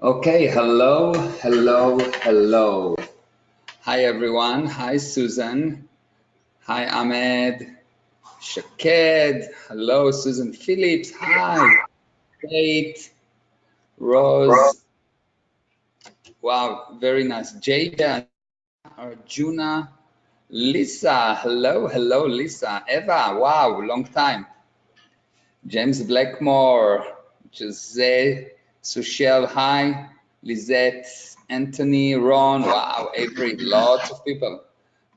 Okay, hello, hello, hello. Hi everyone. Hi Susan. Hi Ahmed. Shaked. Hello Susan Phillips. Hi Kate. Rose. Wow, very nice. Jada. Arjuna. Lisa. Hello, hello Lisa. Eva. Wow, long time. James Blackmore. Jose. Sushel. Hi. Lizette. Anthony. Ron. Wow, Avery. Lots of people.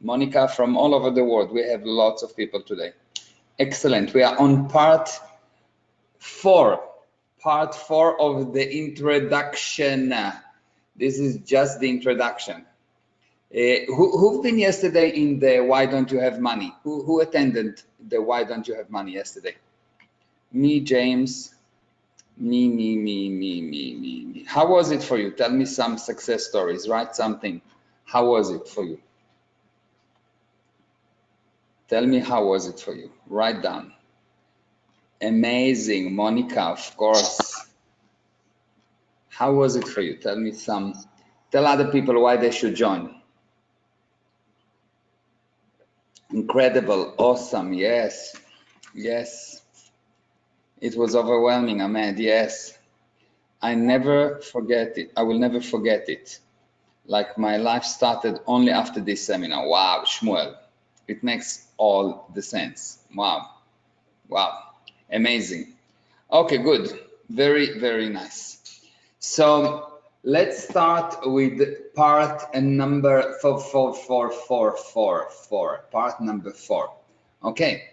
Monica from all over the world. We have lots of people today. Excellent. We are on part four of the introduction. This is just the introduction. Who've been yesterday in the Why Don't You Have Money? Who attended the Why Don't You Have Money yesterday? Me, James. Me. How was it for you? Tell me some success stories. Write something. How was it for you? Tell me how was it for you? Write down. Amazing, Monica, of course. How was it for you? Tell me some. Tell other people why they should join. Incredible, awesome, yes, yes. It was overwhelming, Ahmed, yes. I never forget it. I will never forget it. Like my life started only after this seminar. Wow, Shmuel. It makes all the sense. Wow, wow, amazing. Okay, good. Very, very nice. So let's start with part number four. Part number 4. Okay.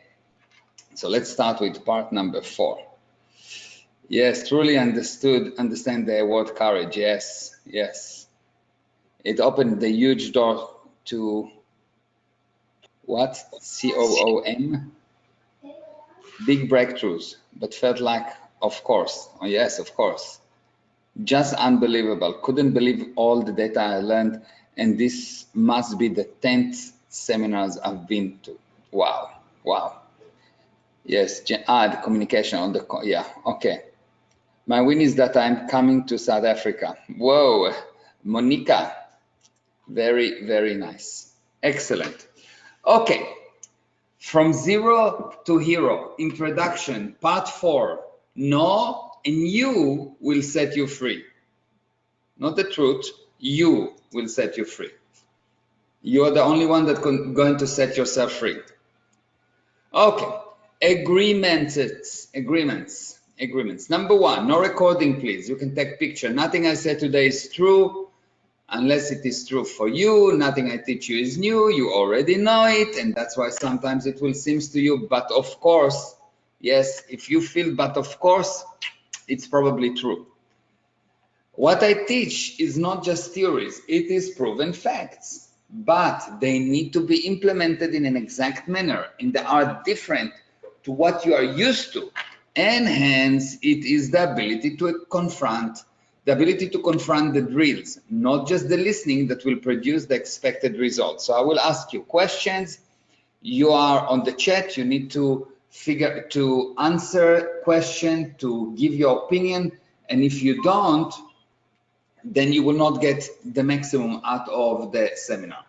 So let's start with part number 4. Yes, truly understand the word courage. Yes, yes. It opened the huge door to what? COOM? Big breakthroughs, but felt like, of course. Oh, yes, of course. Just unbelievable. Couldn't believe all the data I learned, and this must be the 10th seminars I've been to. Wow, wow. Yes, the communication on the, yeah, okay. My win is that I'm coming to South Africa. Whoa, Monica, very, very nice. Excellent. Okay, from zero to hero, introduction, part 4. Know and you will set you free. Not the truth, you will set you free. You're the only one that's going to set yourself free. Okay, agreements. Number 1, no recording, please. You can take picture. Nothing I said today is true unless it is true for you. Nothing I teach you is new. You already know it, and that's why sometimes it will seem to you, but of course, yes, if you feel but of course, it's probably true. What I teach is not just theories, it is proven facts, but they need to be implemented in an exact manner, and they are different to what you are used to, and hence it is the ability to confront the drills, not just the listening, that will produce the expected results. So I will ask you questions. You are on the chat, you need to answer question, to give your opinion, and if you don't, then you will not get the maximum out of the seminar.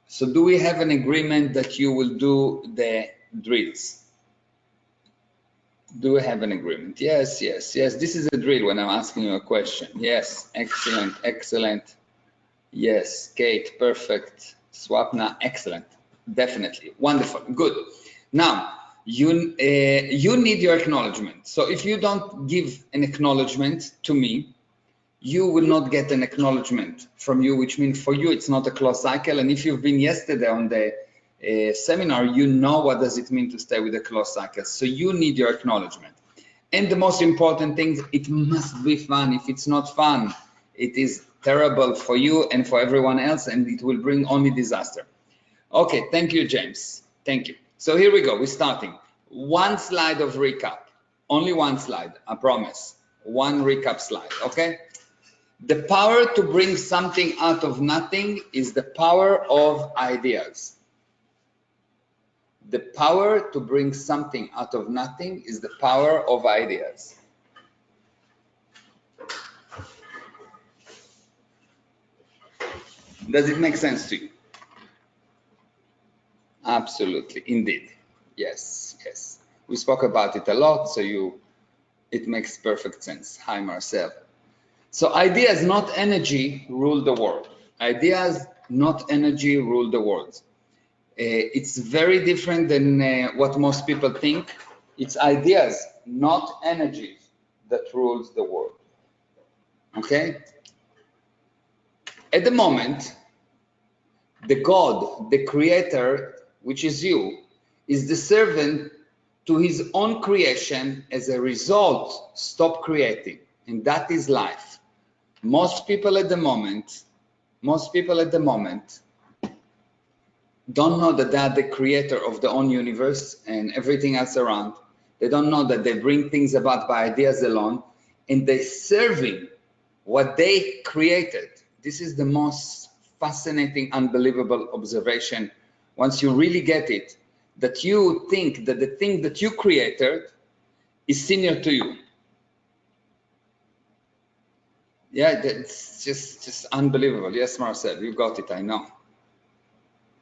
So do we have an agreement that you will do the drills? Do we have an agreement? Yes, yes, yes. This is a drill when I'm asking you a question. Yes, excellent, excellent. Yes, Kate, perfect. Swapna, excellent. Definitely, wonderful, good. Now, you need your acknowledgement. So if you don't give an acknowledgement to me, you will not get an acknowledgement from you, which means for you it's not a closed cycle. And if you've been yesterday on the seminar, you know what does it mean to stay with a closed cycle. So you need your acknowledgement. And the most important thing, it must be fun. If it's not fun, it is terrible for you and for everyone else, and it will bring only disaster. Okay, thank you, James. Thank you. So here we go, we're starting. One slide of recap, only one slide, I promise. One recap slide, okay? The power to bring something out of nothing is the power of ideas. The power to bring something out of nothing is the power of ideas. Does it make sense to you? Absolutely, indeed. Yes, yes. We spoke about it a lot, so it makes perfect sense. Hi, Marcel. So ideas, not energy, rule the world. Ideas, not energy, rule the world. It's very different than what most people think. It's ideas, not energy, that rules the world. Okay? At the moment, the God, the creator, which is you, is the servant to his own creation. As a result, stop creating. And that is life. Most people at the moment don't know that they are the creator of their own universe and everything else around. They don't know that they bring things about by ideas alone, and they're serving what they created. This is the most fascinating, unbelievable observation. Once you really get it, that you think that the thing that you created is senior to you. Yeah, that's just unbelievable. Yes, Marcel, you got it, I know.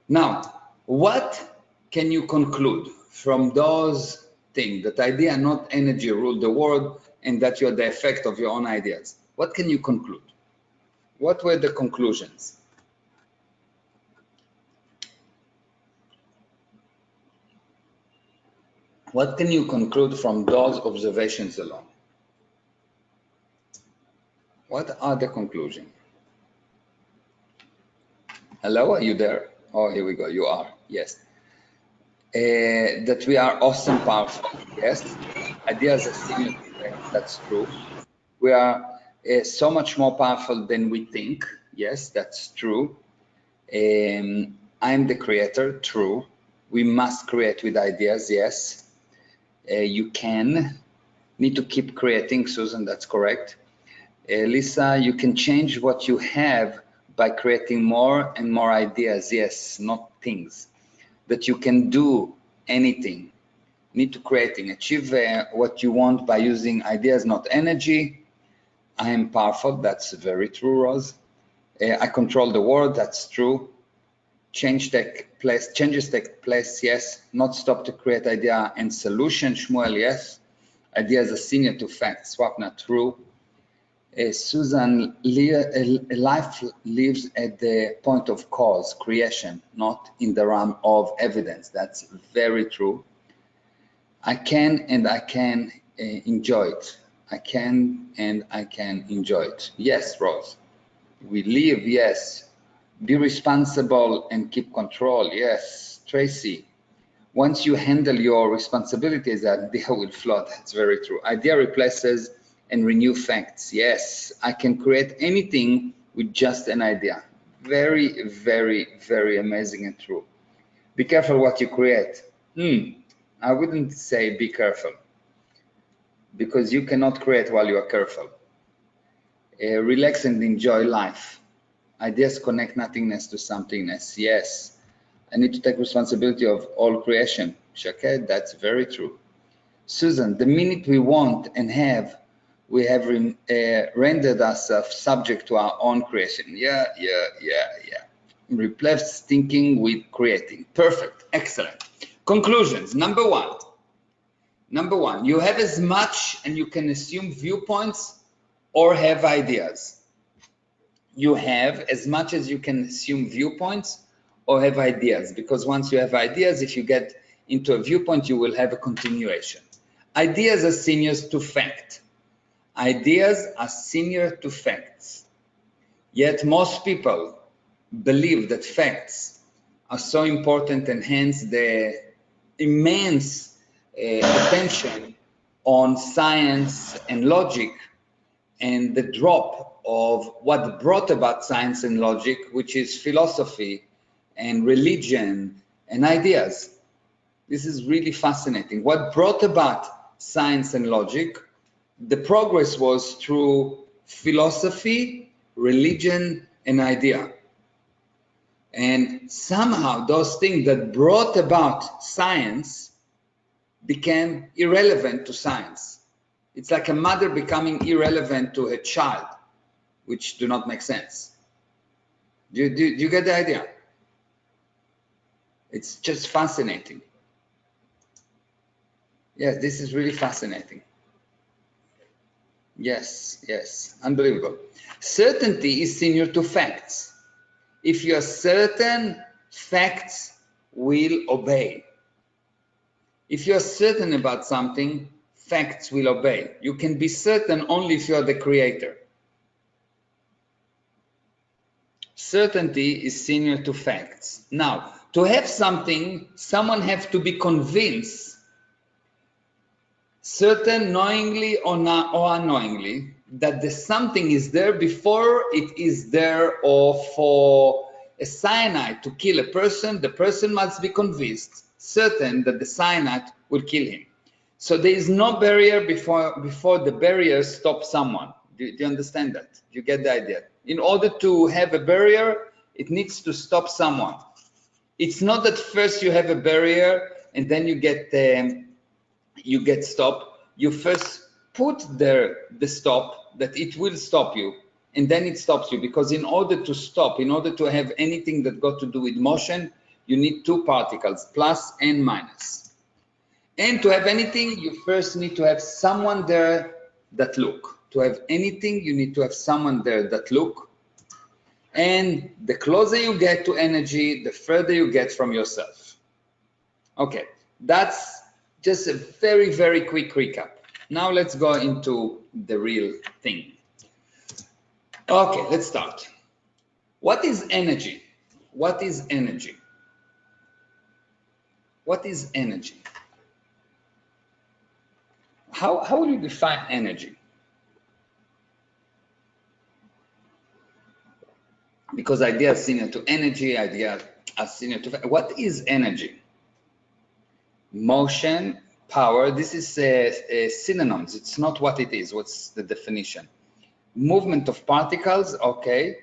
Now, what can you conclude from those things, that idea, not energy, rule the world, and that you're the effect of your own ideas? What can you conclude? What were the conclusions? What can you conclude from those observations alone? What are the conclusions? Hello, are you there? Oh, here we go, you are, yes. That we are awesome, powerful, yes. Ideas are senior, that's true. We are so much more powerful than we think, yes, that's true. I'm the creator, true. We must create with ideas, yes. You need to keep creating, Susan, that's correct. Lisa, you can change what you have by creating more and more ideas, yes, not things. That you can do anything, need to creating, achieve what you want by using ideas, not energy. I am powerful, that's very true, Rose. I control the world, that's true. Changes take place, yes. Not stop to create idea and solution, Shmuel, yes. Ideas are senior to facts, Swapna, true. Susan, life lives at the point of cause, creation, not in the realm of evidence. That's very true. I can and I can enjoy it. I can and I can enjoy it. Yes, Rose. We live, yes. Be responsible and keep control. Yes, Tracy. Once you handle your responsibilities, the idea will flow. That's very true. Idea replaces and renew facts. Yes, I can create anything with just an idea. Very, very, very amazing and true. Be careful what you create. I wouldn't say be careful, because you cannot create while you are careful. Relax and enjoy life. Ideas connect nothingness to somethingness. Yes, I need to take responsibility of all creation. Shaked, that's very true. Susan, the minute we want and have, we have rendered ourselves subject to our own creation. Yeah. Replace thinking with creating. Perfect, excellent. Conclusions, number one, you have as much and you can assume viewpoints or have ideas. You have as much as you can assume viewpoints or have ideas, because once you have ideas, if you get into a viewpoint, you will have a continuation. Ideas are seniors to fact. Ideas are senior to facts. Yet most people believe that facts are so important, and hence the immense attention on science and logic, and the drop of what brought about science and logic, which is philosophy and religion and ideas. This is really fascinating. What brought about science and logic, the progress was through philosophy, religion, and idea. And somehow those things that brought about science became irrelevant to science. It's like a mother becoming irrelevant to her child, which do not make sense. Do you get the idea? It's just fascinating. Yes, this is really fascinating. Yes, yes, unbelievable. Certainty is senior to facts. If you are certain, facts will obey. If you are certain about something, facts will obey. You can be certain only if you are the creator. Certainty is senior to facts. Now, to have something, someone has to be convinced, certain knowingly or unknowingly, that the something is there before it is there. Or for a cyanide to kill a person, the person must be convinced, certain that the cyanide will kill him. So there is no barrier before the barrier stops someone. Do you understand that? You get the idea? In order to have a barrier, it needs to stop someone. It's not that first you have a barrier and then you get stopped. You first put there the stop, that it will stop you, and then it stops you. Because in order to stop, in order to have anything that got to do with motion, you need two particles, plus and minus. And to have anything, you first need to have someone there that look. To have anything, you need to have someone there that look. And the closer you get to energy, the further you get from yourself. Okay, that's just a very, very quick recap. Now let's go into the real thing. Okay, let's start. What is energy? What is energy? What is energy? How will you define energy? Because ideas are senior to energy, ideas are senior to... What is energy? Motion, power. This is synonyms. It's not what it is. What's the definition? Movement of particles. Okay.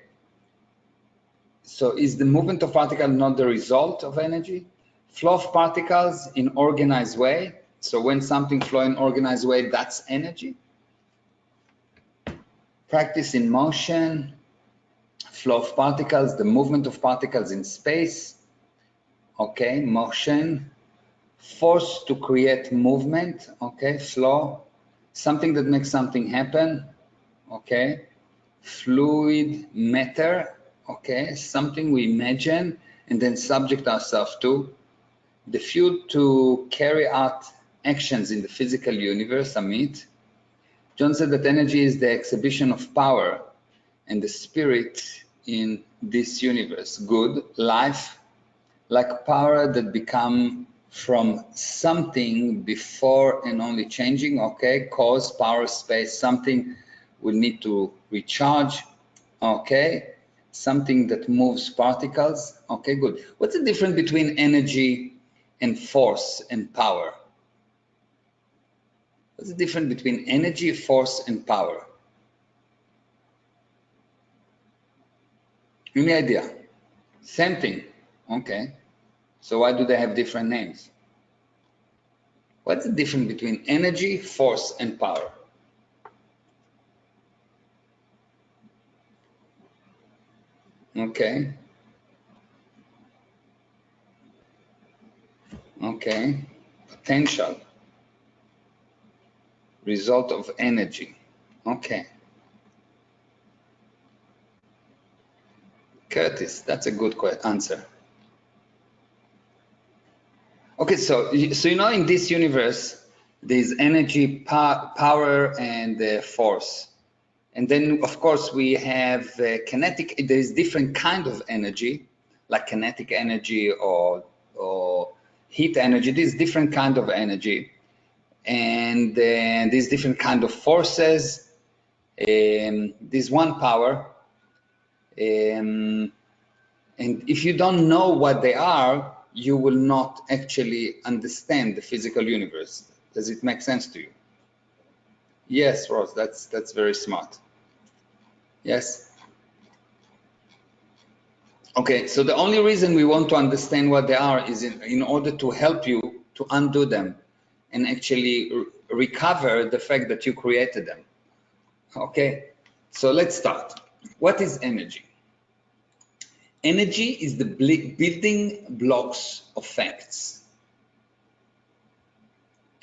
So is the movement of particles not the result of energy? Flow of particles in organized way. So when something flows in organized way, that's energy. Practice in motion. Flow of particles, the movement of particles in space. Okay, motion. Force to create movement. Okay, flow. Something that makes something happen. Okay. Fluid, matter. Okay, something we imagine and then subject ourselves to. The fuel to carry out actions in the physical universe, Amit. John said that energy is the exhibition of power and the spirit in this universe. Good. Life, like power that become from something before and only changing. Okay, cause, power, space, something will need to recharge. Okay, something that moves particles. Okay, good. What's the difference between energy and force and power? What's the difference between energy, force, and power? Any idea? Same thing. Okay. So why do they have different names? What's the difference between energy, force, and power? Okay. Okay. Potential. Result of energy. Okay. Curtis, that's a good answer. Okay, so you know, in this universe, there's energy, power, and force. And then, of course, we have kinetic. There's different kind of energy, like kinetic energy or heat energy. These different kind of energy, and these different kind of forces. This one power, and if you don't know what they are, you will not actually understand the physical universe. Does it make sense to you? Yes, Rose, that's very smart. Yes. Okay, so the only reason we want to understand what they are is in order to help you to undo them and actually recover the fact that you created them. Okay, so let's start. What is energy? Energy is the building blocks of facts.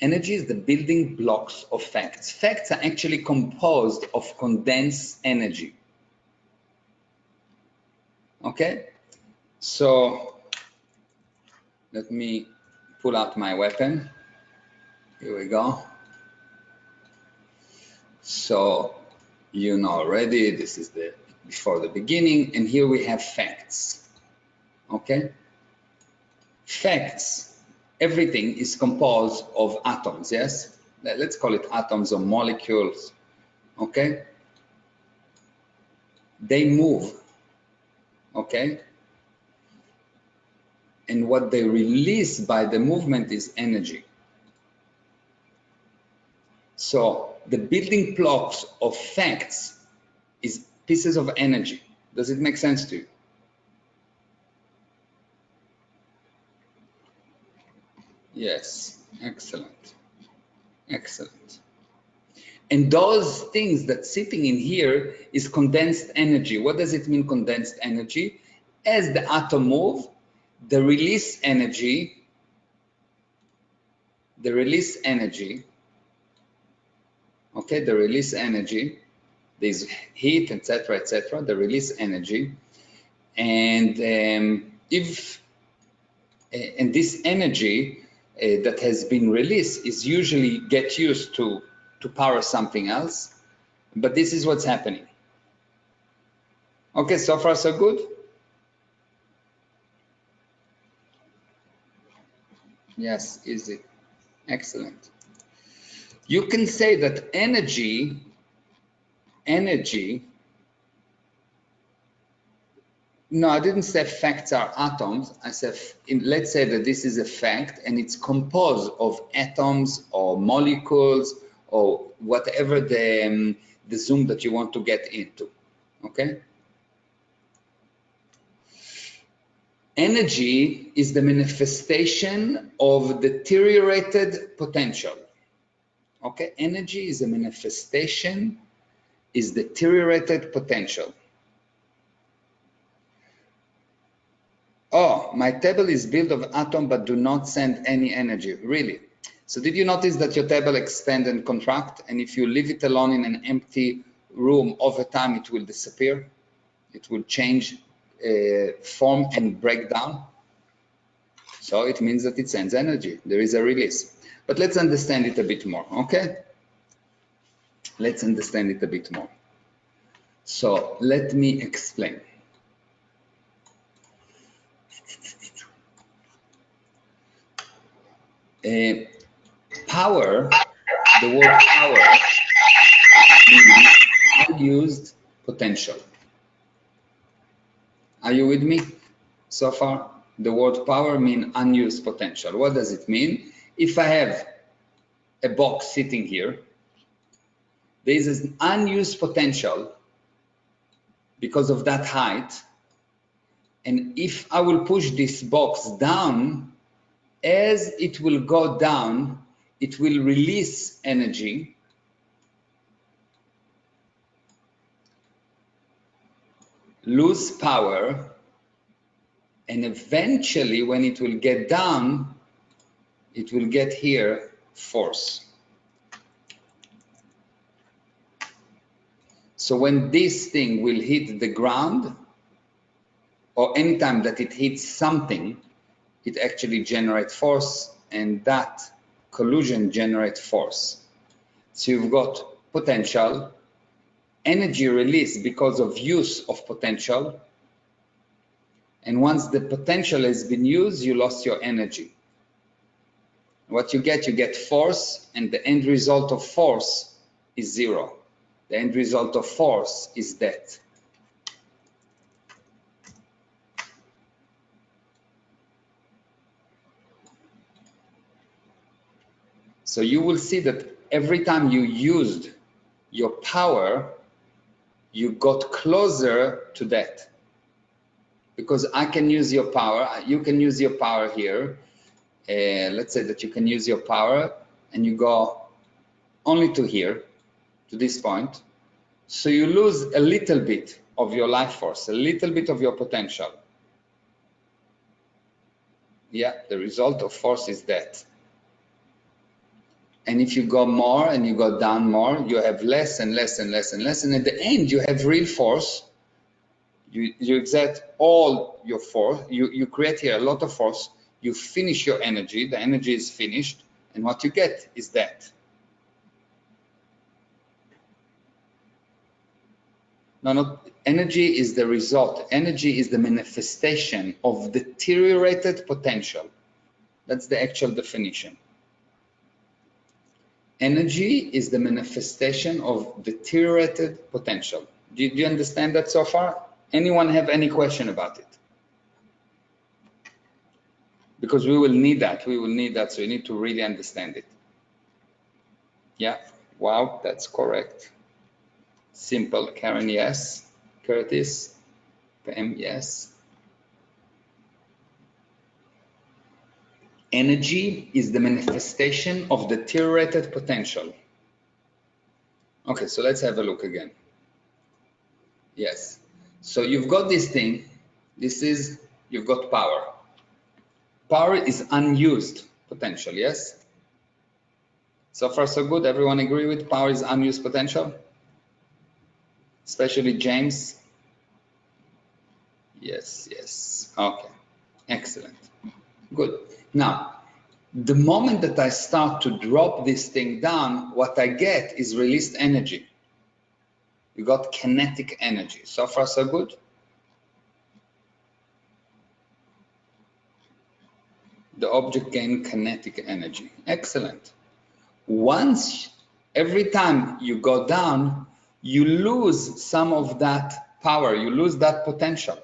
Energy is the building blocks of facts. Facts are actually composed of condensed energy. Okay, so let me pull out my weapon. Here we go. So you know already, this is the before the beginning, and here we have facts. Okay, facts. Everything is composed of atoms. Yes, let's call it atoms or molecules. Okay, they move. Okay, and what they release by the movement is energy. So the building blocks of facts is pieces of energy. Does it make sense to you? Yes, excellent, excellent. And those things that sitting in here is condensed energy. What does it mean, condensed energy? As the atom move, the release energy, okay, the release energy, there's heat, etc., the release energy, and and this energy that has been released is usually get used to power something else, but this is what's happening. Okay, so far so good. Yes, easy, excellent. You can say that energy, no, I didn't say facts are atoms. I said, let's say that this is a fact and it's composed of atoms or molecules or whatever the zoom that you want to get into, okay? Energy is the manifestation of deteriorated potential, okay? Energy is a manifestation, is deteriorated potential. Oh, my table is built of atom but do not send any energy. Really? So did you notice that your table expand and contract, and if you leave it alone in an empty room over time it will disappear? It will change form and break down? So it means that it sends energy. There is a release. But let's understand it a bit more, okay? Let's understand it a bit more. So let me explain. Power, the word power means unused potential. Are you with me so far? The word power means unused potential. What does it mean? If I have a box sitting here, there is an unused potential because of that height, and if I will push this box down, as it will go down, it will release energy, lose power, and eventually when it will get down, it will get here force. So when this thing will hit the ground, or anytime that it hits something, it actually generates force, and that collision generates force. So you've got potential, energy release because of use of potential, And once the potential has been used, you lost your energy. What you get force, and the end result of force is zero. The end result of force is death. So you will see that every time you used your power, you got closer to that. Because I can use your power, you can use your power here. Let's say that you can use your power and you go only to here, to this point. So you lose a little bit of your life force, a little bit of your potential. Yeah, the result of force is that. And if you go more and you go down more, you have less and less and less and less. And at the end, you have real force. You exert all your force. You create here a lot of force. You finish your energy. The energy is finished. And what you get is that. No, energy is the result. Energy is the manifestation of deteriorated potential. That's the actual definition. Energy is the manifestation of deteriorated potential. Do you understand that so far? Anyone have any question about it? Because we will need that. We will need that. So you need to really understand it. Yeah. Wow, that's correct. Simple. Karen, yes. Curtis, Pam, yes. Energy is the manifestation of deteriorated potential. Okay, so let's have a look again. Yes. So you've got this thing. This is, you've got power. Power is unused potential, yes? So far, so good. Everyone agree with power is unused potential? Especially James? Yes, yes. Okay, excellent. Good. Now, the moment that I start to drop this thing down, what I get is released energy. You got kinetic energy. So far, so good? The object gained kinetic energy. Excellent. Once, every time you go down, you lose some of that power, you lose that potential.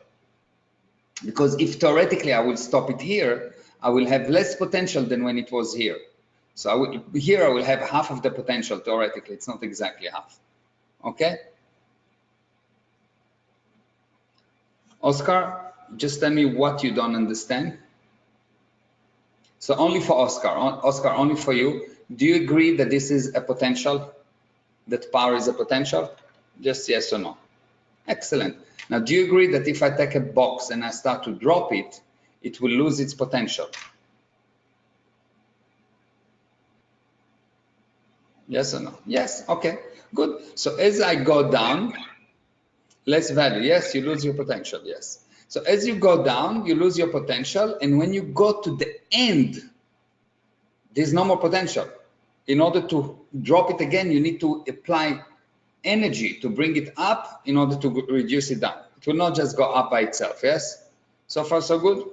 Because if theoretically I will stop it here, I will have less potential than when it was here. So here I will have half of the potential theoretically. It's not exactly half. Okay? Oscar, just tell me what you don't understand. So only for Oscar. Oscar, only for you. Do you agree that this is a potential? That power is a potential? Just yes or no. Excellent. Now, do you agree that if I take a box and I start to drop it, it will lose its potential? Yes or no? Yes. Okay. Good. So as I go down, less value. Yes, you lose your potential. Yes. So as you go down, you lose your potential. And when you go to the end, there's no more potential. In order to drop it again, you need to apply energy to bring it up in order to reduce it down. It will not just go up by itself. Yes. So far, so good.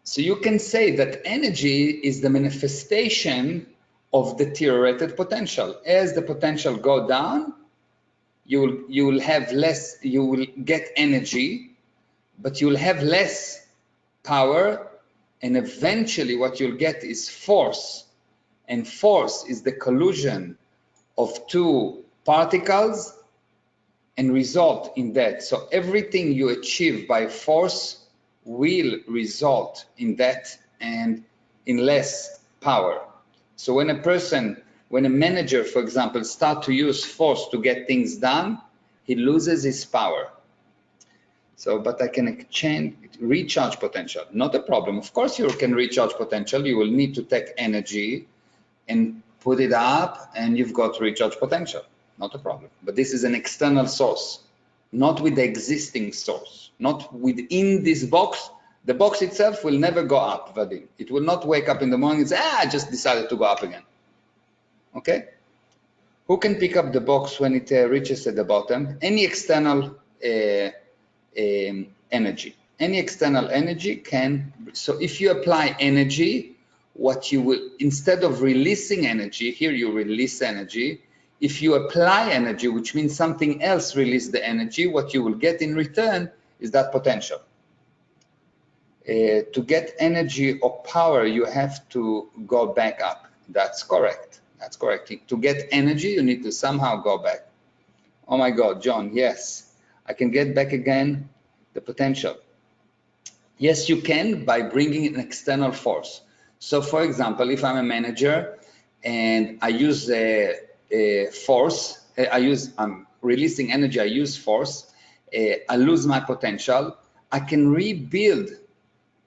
So you can say that energy is the manifestation of deteriorated potential. As the potential go down, you will have less, you will get energy, but you'll have less power, and eventually what you'll get is force. And force is the collision of two particles and result in that. So everything you achieve by force will result in that and in less power. So when a manager, for example, starts to use force to get things done, he loses his power. So, but I can recharge potential, not a problem. Of course, you can recharge potential. You will need to take energy and put it up, and you've got recharge potential, not a problem. But this is an external source, not with the existing source, not within this box. The box itself will never go up, Vadim. It will not wake up in the morning and say, I just decided to go up again. Okay? Who can pick up the box when it reaches at the bottom? Any external energy. Any external energy can, so if you apply energy, what you will, instead of releasing energy, here you release energy. If you apply energy, which means something else release the energy, what you will get in return is that potential. To get energy or power, you have to go back up. That's correct. That's correct. To get energy, you need to somehow go back. Oh my God, John, yes, I can get back again the potential. Yes, you can by bringing an external force. So for example, if I'm a manager and I use a force, I'm releasing energy, I use force, I lose my potential, I can rebuild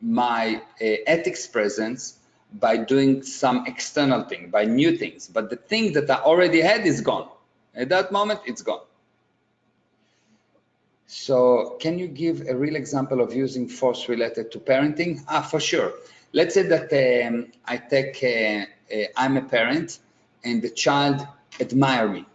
my ethics presence by doing some external thing, by new things. But the thing that I already had is gone. At that moment, it's gone. So can you give a real example of using force related to parenting? For sure. Let's say that I'm a parent and the child admire me.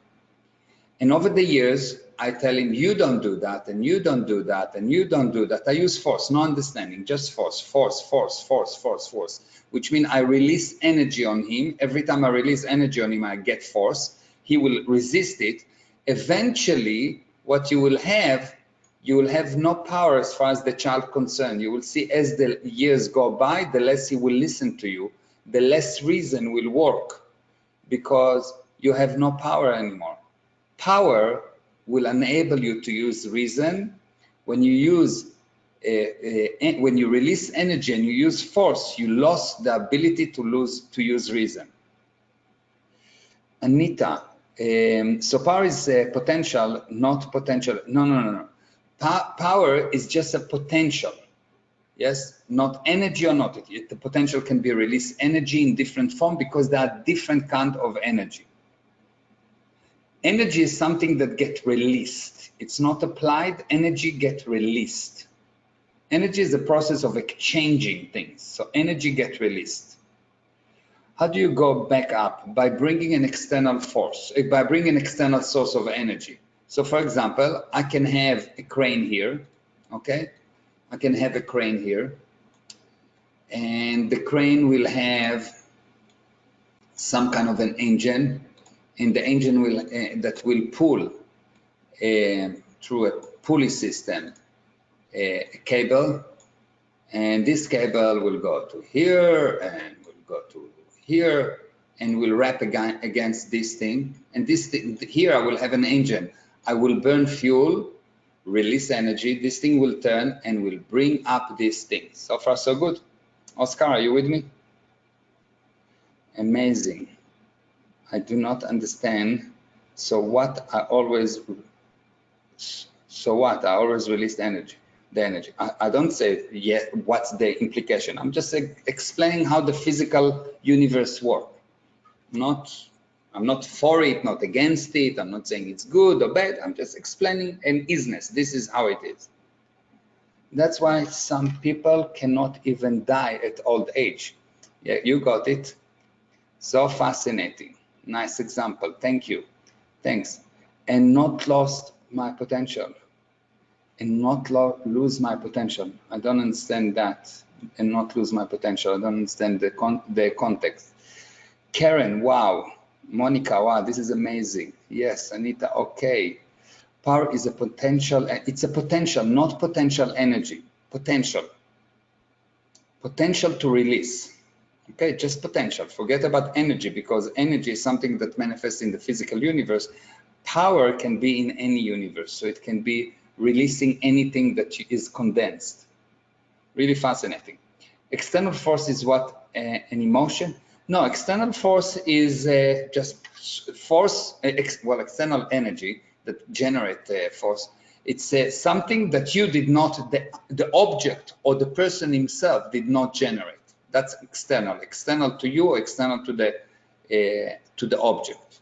And over the years, I tell him, you don't do that, and you don't do that, and you don't do that. I use force, no understanding, just force, force, force, force, force, force, which means I release energy on him. Every time I release energy on him, I get force. He will resist it. Eventually, what you will have no power as far as the child concerned. You will see as the years go by, the less he will listen to you, the less reason will work, because you have no power anymore. Power will enable you to use reason. When you release energy and you use force, you lost the ability to use reason. Anita, so power is potential, not potential. No. Power is just a potential. Yes, not energy or not. The potential can be released energy in different form because there are different kind of energy. Energy is something that gets released. It's not applied. Energy gets released. Energy is the process of exchanging things. So energy gets released. How do you go back up? By bringing an external force, by bringing an external source of energy. So for example, I can have a crane here, okay? I can have a crane here, and the crane will have some kind of an engine, and the engine will that will pull through a pulley system a cable, and this cable will go to here and will go to here and will wrap against this thing, and this thing here I will have an engine. I will burn fuel, release energy, this thing will turn and will bring up this thing. So far so good. Oscar, are you with me? Amazing. I do not understand. So what? I always release energy. The energy. I don't say yet what's the implication. I'm just explaining how the physical universe works. I'm not for it, not against it. I'm not saying it's good or bad. I'm just explaining an isness. This is how it is. That's why some people cannot even die at old age. Yeah, you got it. So fascinating. Nice example. Thank you. Thanks. And not lost my potential. And not lose my potential. I don't understand that. And not lose my potential. I don't understand the context. Karen, wow. Monica, wow, this is amazing. Yes, Anita, okay. Power is a potential. It's a potential, not potential energy. Potential. Potential to release. Okay, just potential. Forget about energy, because energy is something that manifests in the physical universe. Power can be in any universe, so it can be releasing anything that is condensed. Really fascinating. External force is what? An emotion? No, external force is just force, external energy that generates force. It's something that you did not, the object or the person himself did not generate. That's external to you, or external to the object.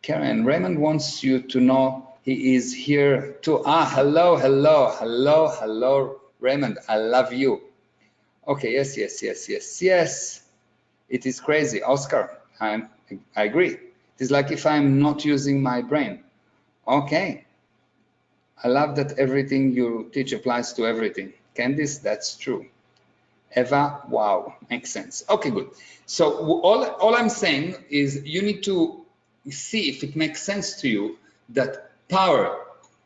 Karen, Raymond wants you to know he is here too. Hello, Raymond, I love you. Okay, yes. It is crazy, Oscar. I agree. It is like if I'm not using my brain. Okay, I love that everything you teach applies to everything. Candice, that's true. Eva, wow, makes sense. Okay, good. So all I'm saying is you need to see if it makes sense to you that power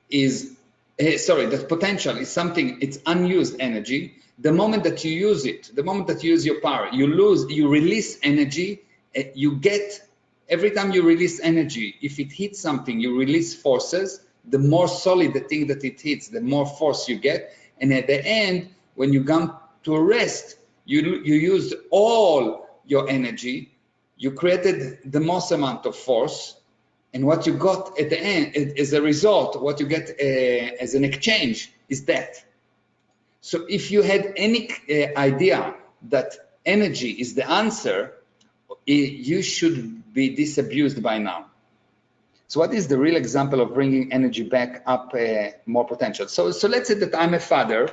is, that potential is something, it's unused energy. The moment that you use it, the moment that you use your power, you release energy, you get, every time you release energy, if it hits something, you release forces. The more solid the thing that it hits, the more force you get. And at the end, when you come to rest, you used all your energy, you created the most amount of force, and what you got at the end, as a result, what you get as an exchange is death. So if you had any idea that energy is the answer, you should be disabused by now. So what is the real example of bringing energy back up, more potential? So let's say that I'm a father,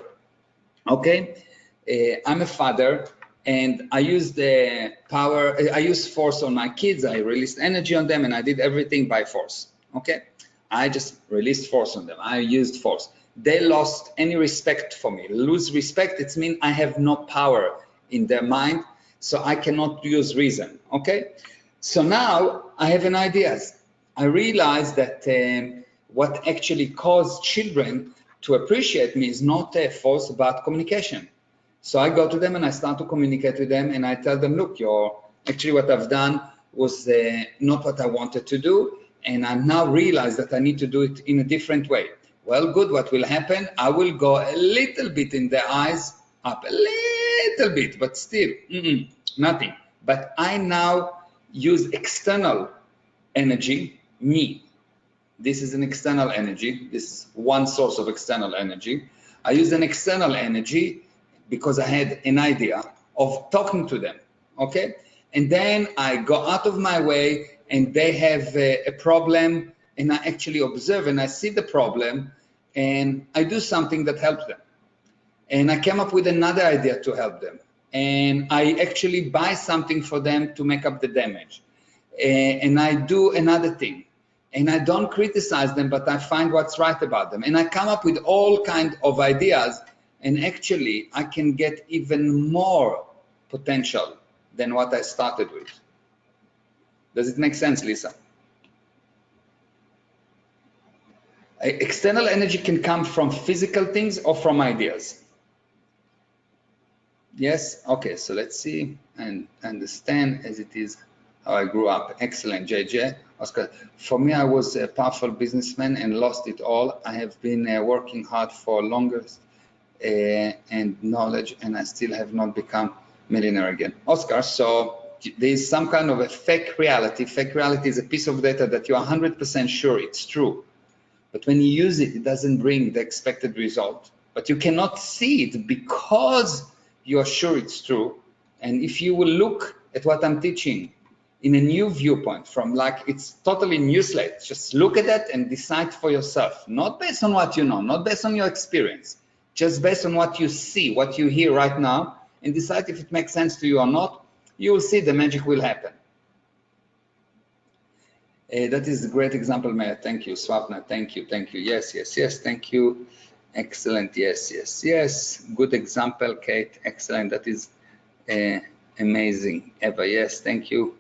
okay? I'm a father and I use the power, I use force on my kids, I released energy on them and I did everything by force, okay? I just released force on them, I used force. They lost any respect for me. Lose respect, it means I have no power in their mind, so I cannot use reason, okay? So now I have an idea. I realize that what actually caused children to appreciate me is not force, but communication. So I go to them and I start to communicate with them and I tell them, look, actually what I've done was not what I wanted to do, and I now realize that I need to do it in a different way. Well, good, what will happen? I will go a little bit in their eyes, up a little bit, but still, nothing. But I now use external energy, me. This is an external energy. This is one source of external energy. I use an external energy because I had an idea of talking to them, okay? And then I go out of my way and they have a problem and I actually observe and I see the problem and I do something that helps them. And I came up with another idea to help them. And I actually buy something for them to make up the damage. And I do another thing. And I don't criticize them, but I find what's right about them. And I come up with all kinds of ideas. And actually, I can get even more potential than what I started with. Does it make sense, Lisa? External energy can come from physical things or from ideas. Yes, okay, so let's see and understand as it is how I grew up. Excellent, JJ. Oscar, for me, I was a powerful businessman and lost it all. I have been working hard for longer and knowledge, and I still have not become millionaire again. Oscar, so there is some kind of a fake reality. Fake reality is a piece of data that you're 100% sure it's true. But when you use it, it doesn't bring the expected result. But you cannot see it because you're sure it's true. And if you will look at what I'm teaching in a new viewpoint, from like it's totally new slate, just look at that and decide for yourself, not based on what you know, not based on your experience, just based on what you see, what you hear right now, and decide if it makes sense to you or not. You will see the magic will happen. That is a great example, Meir. Thank you, Swapna. Thank you. Thank you. Yes, yes, yes. Thank you. Excellent. Yes, yes, yes. Good example, Kate. Excellent. That is amazing. Eva, yes. Thank you.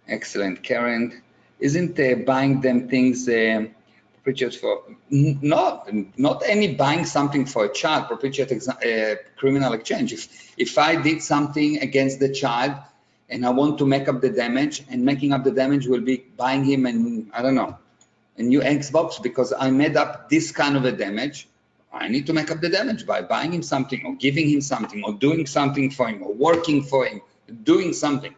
Excellent. Karen, isn't buying them things perpetuate for? Not any buying something for a child perpetuate criminal exchange. If I did something against the child, and I want to make up the damage, and making up the damage will be buying him and I don't know, a new Xbox because I made up this kind of a damage. I need to make up the damage by buying him something or giving him something or doing something for him or working for him, doing something.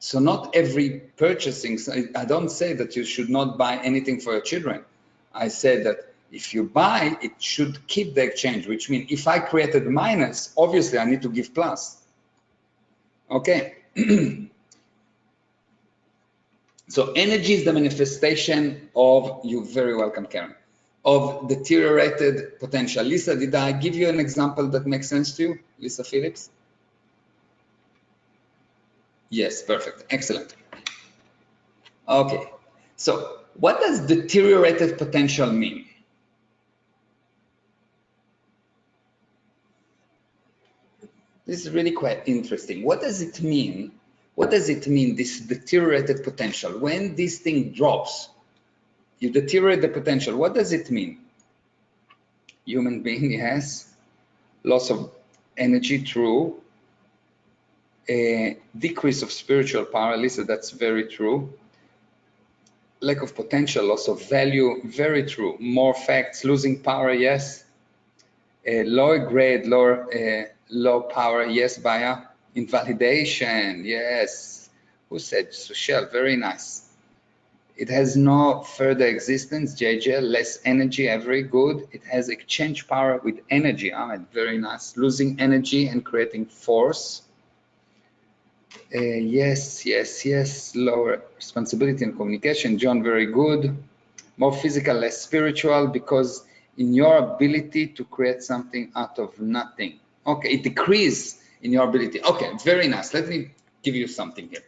So not every purchasing, I don't say that you should not buy anything for your children. I said that if you buy, it should keep the exchange, which means if I created minus, obviously I need to give plus. Okay. So energy is the manifestation of, you're very welcome, Karen, of deteriorated potential. Lisa, did I give you an example that makes sense to you? Lisa Phillips? Yes, perfect, excellent. Okay, so What does deteriorated potential mean? This is really quite interesting. What does it mean? What does it mean, this deteriorated potential? When this thing drops, you deteriorate the potential. What does it mean? Human being, yes. Loss of energy, true. A decrease of spiritual power, Lisa, that's very true. Lack of potential, loss of value, very true. More facts, losing power, yes. Lower grade, low power, yes. Baya. Invalidation, yes. Who said? Sushel, very nice. It has no further existence, JJ, less energy, very good. It has exchange power with energy, Ahmed, very nice. Losing energy and creating force. Yes, yes, yes. Lower responsibility and communication, John, very good. More physical, less spiritual, because in your ability to create something out of nothing. Okay, it decreases in your ability. Okay, very nice. Let me give you something here.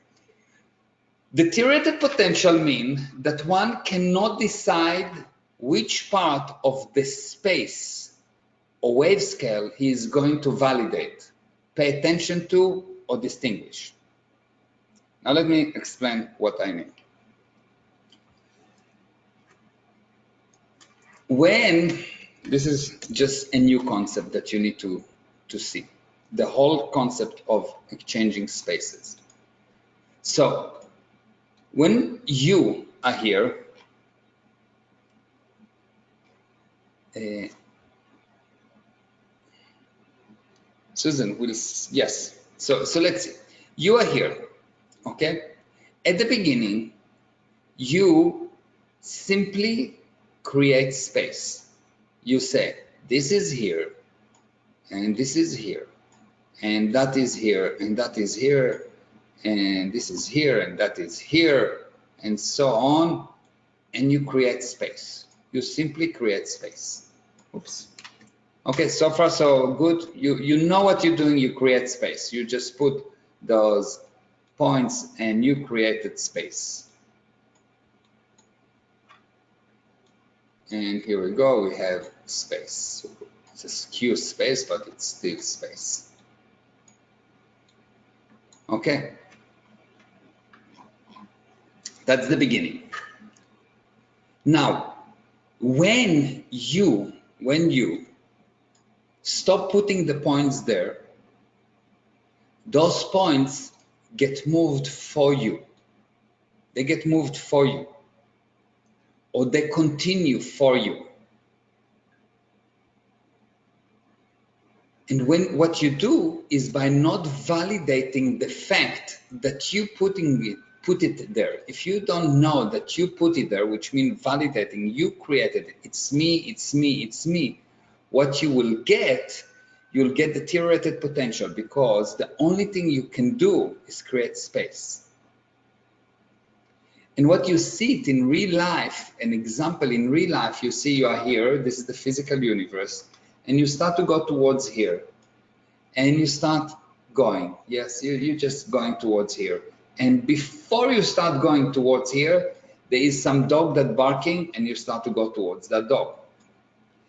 Deteriorated potential means that one cannot decide which part of the space or wave scale he is going to validate, pay attention to, or distinguish. Now let me explain what I mean. When, this is just a new concept that you need to see, the whole concept of exchanging spaces. So when you are here, Susan will, yes. So let's see. You are here, okay? At the beginning, you simply create space. You say, this is here, and this is here, and that is here, and that is here, and this is here, and that is here, and so on, and you create space. You simply create space. Oops. Okay, so far so good. You know what you're doing, you create space. You just put those points and you created space. And here we go, we have space. It's a skew space, but it's still space. Okay. That's the beginning. Now, when you stop putting the points there, those points get moved for you. They get moved for you, or they continue for you. And when what you do is, by not validating the fact that you put it there. If you don't know that you put it there, which means validating, you created it. It's me, it's me, it's me. What you will get, you'll get deteriorated potential, because the only thing you can do is create space. And what you see it in real life, an example in real life, you see you are here, this is the physical universe, and you start to go towards here, and you start going, yes, you're just going towards here. And before you start going towards here, there is some dog that barking, and you start to go towards that dog.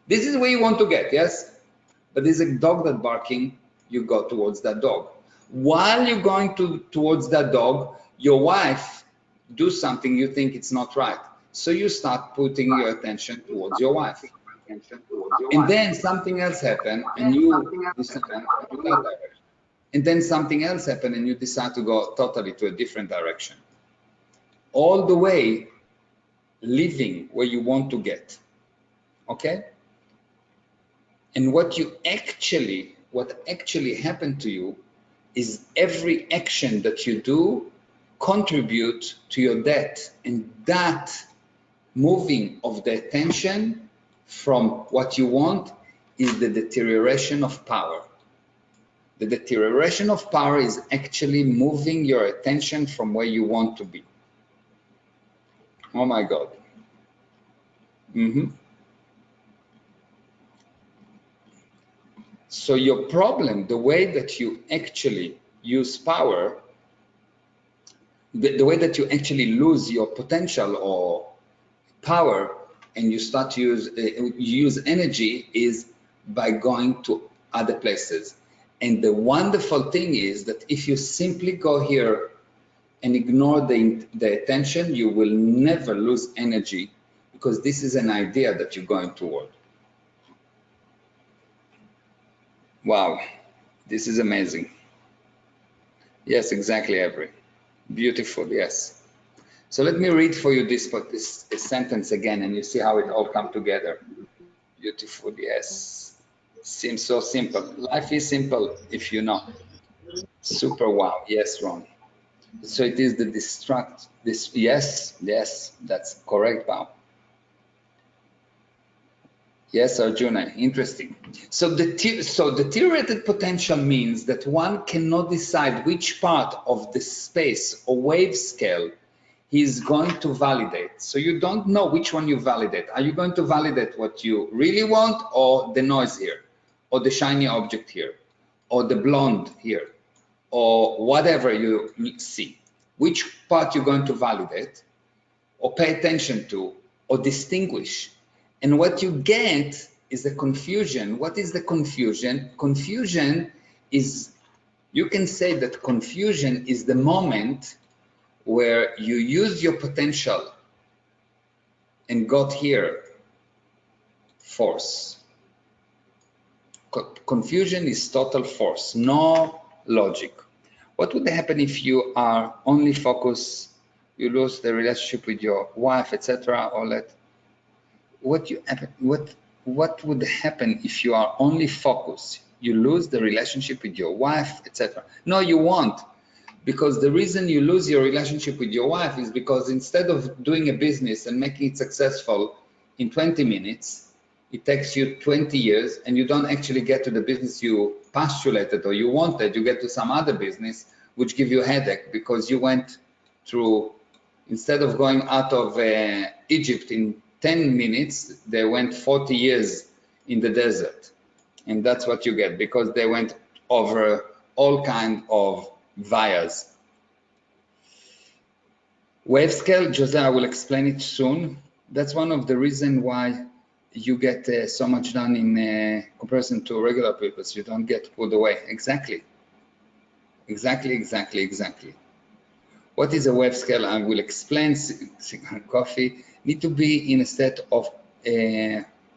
This is where you want to get, yes? But there's a dog that barking, you go towards that dog. While you're going towards that dog, your wife do something you think it's not right. So you start putting your attention towards your wife. And then something else happened, and you decide to go that direction. And then something else happened, and you decide to go totally to a different direction. All the way living where you want to get, okay? And what actually happened to you is every action that you do contribute to your debt, and that moving of the attention from what you want is the deterioration of power. The deterioration of power is actually moving your attention from where you want to be. Oh my God. So your problem, the way that you actually use power, the way that you actually lose your potential or power and you start to use energy is by going to other places. And the wonderful thing is that if you simply go here and ignore the attention, you will never lose energy, because this is an idea that you're going toward. Wow, this is amazing. Yes, exactly, Avery. Beautiful, yes. So let me read for you this sentence again, and you see how it all comes together. Beautiful, yes. Seems so simple. Life is simple if you know. Super wow. Yes, Ron. So it is the distract. This yes, that's correct, Bob. Yes, Arjuna. Interesting. So the theoretic potential means that one cannot decide which part of the space or wave scale he's going to validate. So you don't know which one you validate. Are you going to validate what you really want, or the noise here, or the shiny object here, or the blonde here, or whatever you see? Which part you're going to validate or pay attention to or distinguish? And what you get is the confusion. What is the confusion? Confusion is, you can say that confusion is the moment where you use your potential and got here force. Confusion is total force, no logic. What would happen if you are only focused, you lose the relationship with your wife, etc., or what would happen if you are only focused? You lose the relationship with your wife, etc. No, you won't. Because the reason you lose your relationship with your wife is because instead of doing a business and making it successful in 20 minutes, it takes you 20 years, and you don't actually get to the business you postulated or you wanted. You get to some other business which give you a headache, because you went through, instead of going out of Egypt in 10 minutes, they went 40 years in the desert. And that's what you get, because they went over all kinds of vias. Wave scale, Jose, I will explain it soon. That's one of the reasons why you get so much done in comparison to regular people. You don't get pulled away. Exactly. What is a wave scale? I will explain. Coffee need to be in a state of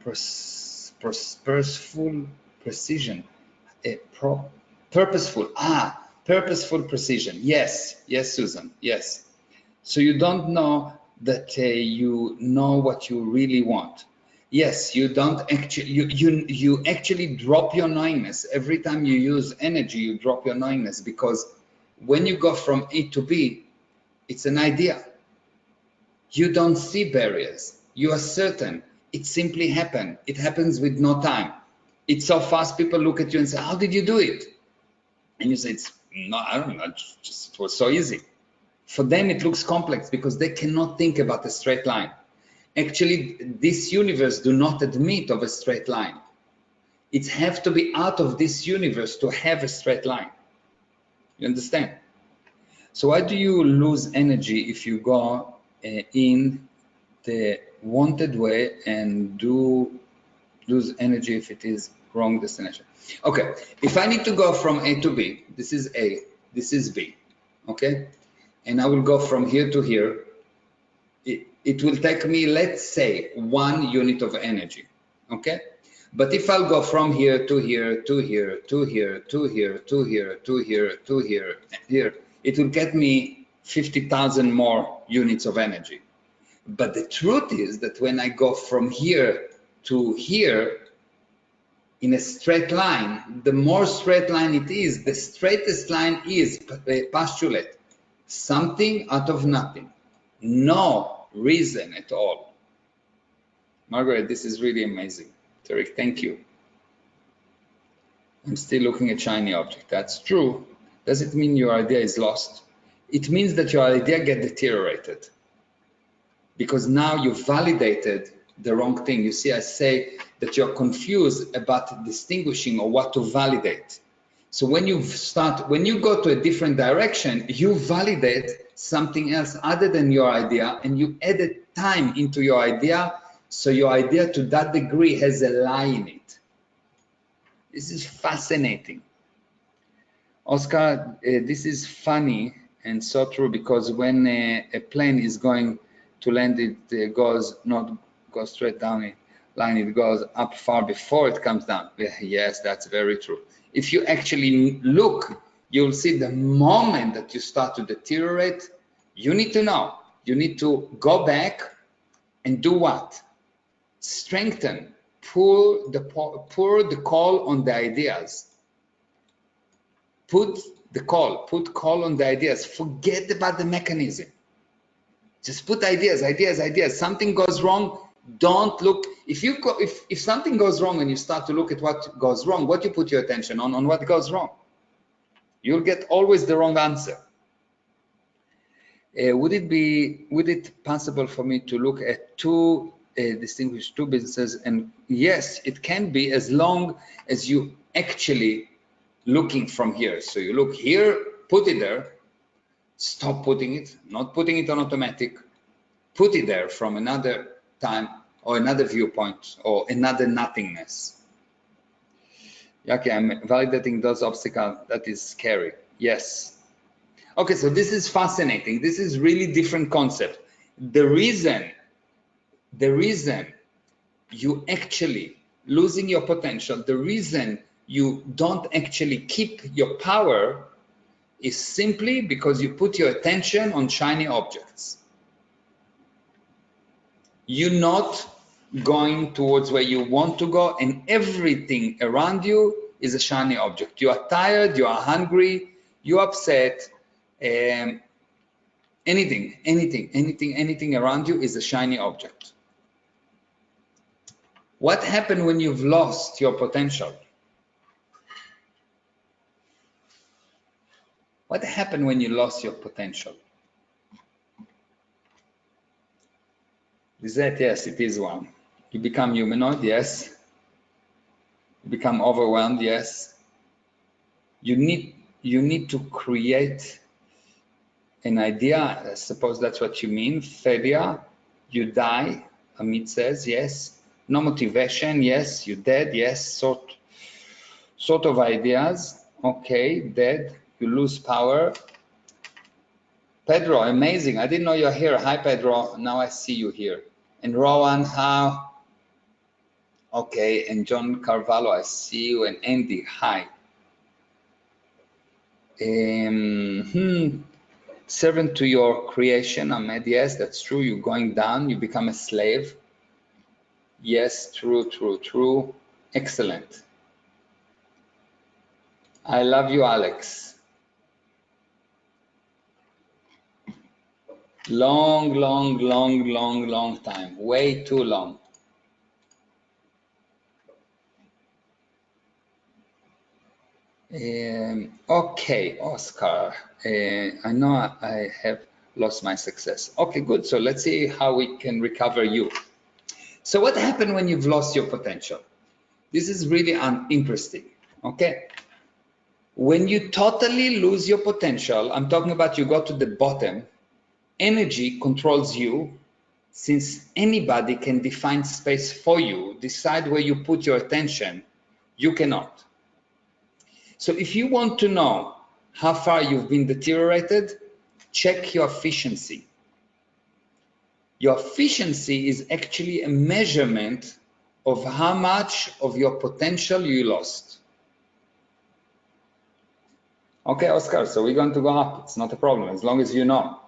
purposeful precision. Purposeful precision. Yes, Susan. Yes. So you don't know that you know what you really want. Yes, you don't actually, you actually drop your knowingness. Every time you use energy, you drop your knowingness, because when you go from A to B, it's an idea. You don't see barriers. You are certain. It simply happens. It happens with no time. It's so fast, people look at you and say, how did you do it? And you say, no, I don't know, it was so easy. For them, it looks complex because they cannot think about a straight line. Actually, this universe do not admit of a straight line. It have to be out of this universe to have a straight line. You understand? So why do you lose energy if you go in the wanted way and lose energy if it is wrong destination? Okay, if I need to go from A to B, this is A, this is B, okay? And I will go from here to here. It will take me, let's say, 1 unit of energy, okay? But if I'll go from here to here, to here, to here, to here, to here, to here, to here, here, it will get me 50,000 more units of energy. But the truth is that when I go from here to here in a straight line, the more straight line it is, the straightest line is postulate. Something out of nothing. No reason at all. Margaret, this is really amazing. Tarek, thank you. I'm still looking at shiny object. That's true. Does it mean your idea is lost? It means that your idea get deteriorated, because now you validated the wrong thing. You see, I say that you're confused about distinguishing or what to validate. So when you go to a different direction, you validate something else other than your idea, and you added time into your idea, so your idea to that degree has a lie in it. This is fascinating. Oscar, this is funny and so true, because when a plane is going to land, it goes straight down a line, it goes up far before it comes down. Yes, that's very true. If you actually look, you'll see the moment that you start to deteriorate, you need to know, you need to go back and do what? Strengthen, pour the call on the ideas. Put call on the ideas. Forget about the mechanism. Just put ideas. Something goes wrong, don't look. If something goes wrong and you start to look at what goes wrong, what you put your attention on what goes wrong, you'll get always the wrong answer. Would it possible for me to look at distinguish two businesses? And yes, it can be, as long as you actually looking from here. So you look here, put it there, stop putting it, not putting it on automatic, put it there from another time or another viewpoint or another nothingness. Okay, I'm validating those obstacles. That is scary. Yes. Okay, so this is fascinating. This is really different concept. The reason you actually losing your potential, the reason you don't actually keep your power is simply because you put your attention on shiny objects. You're not going towards where you want to go, and everything around you is a shiny object. You are tired, you are hungry, you're upset, anything around you is a shiny object. What happened when you've lost your potential? What happened when you lost your potential? Is that, yes, it is one. You become humanoid, yes. You become overwhelmed, yes. You need to create an idea. I suppose that's what you mean. Failure, you die, Amit says, yes. No motivation, yes. You're dead, yes. Sort of ideas, okay, dead. You lose power. Pedro, amazing. I didn't know you're here. Hi, Pedro. Now I see you here. And Rowan, how? Okay. And John Carvalho, I see you. And Andy, hi. Servant to your creation, Ahmed. Yes, that's true. You're going down. You become a slave. Yes, true. Excellent. I love you, Alex. Long time. Way too long. Okay, Oscar. I know I have lost my success. Okay, good. So let's see how we can recover you. So what happened when you've lost your potential? This is really interesting. Okay. When you totally lose your potential, I'm talking about you go to the bottom, energy controls you. Since anybody can define space for you, decide where you put your attention, you cannot. So if you want to know how far you've been deteriorated, check your efficiency. Your efficiency is actually a measurement of how much of your potential you lost. Okay, Oscar, so we're going to go up. It's not a problem, as long as you know.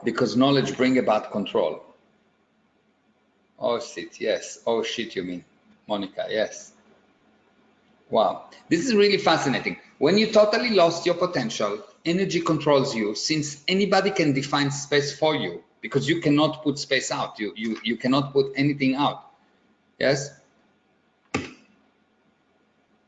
Because knowledge brings about control. Oh shit, yes. Oh shit, you mean, Monica, yes. Wow, this is really fascinating. When you totally lost your potential, energy controls you, since anybody can define space for you, because you cannot put space out. You cannot put anything out. Yes?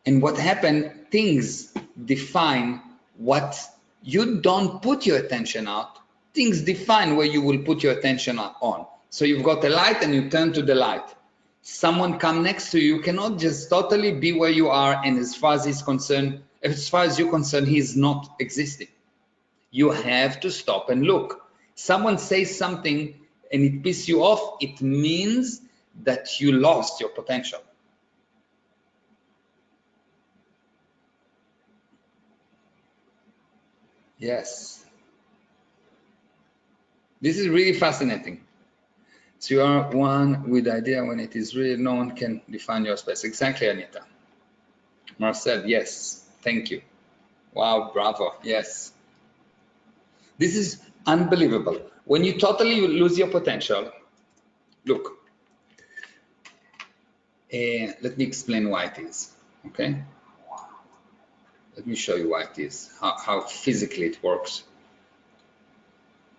And what happened, things define what you don't put your attention out. Things define where you will put your attention on. So you've got a light and you turn to the light. Someone come next to you, you cannot just totally be where you are, and as far as he's concerned, as far as you're concerned, he's not existing. You have to stop and look. Someone says something and it pisses you off, it means that you lost your potential. Yes. This is really fascinating. So you are one with idea when it is real, no one can define your space. Exactly, Anita. Marcel, yes, thank you. Wow, bravo, yes. This is unbelievable. When you totally lose your potential, look, let me explain why it is, okay? Let me show you why it is, how physically it works.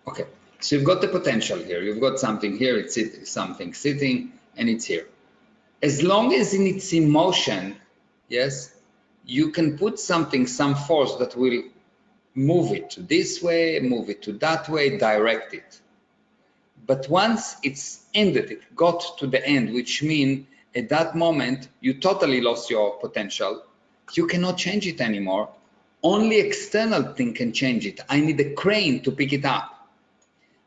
Okay, so you've got the potential here. You've got something here, it's something sitting, and it's here. As long as it's in motion, yes, you can put something, some force that will move it to this way, move it to that way, direct it. But once it's ended, it got to the end, which means at that moment, you totally lost your potential. You cannot change it anymore. Only external thing can change it. I need a crane to pick it up.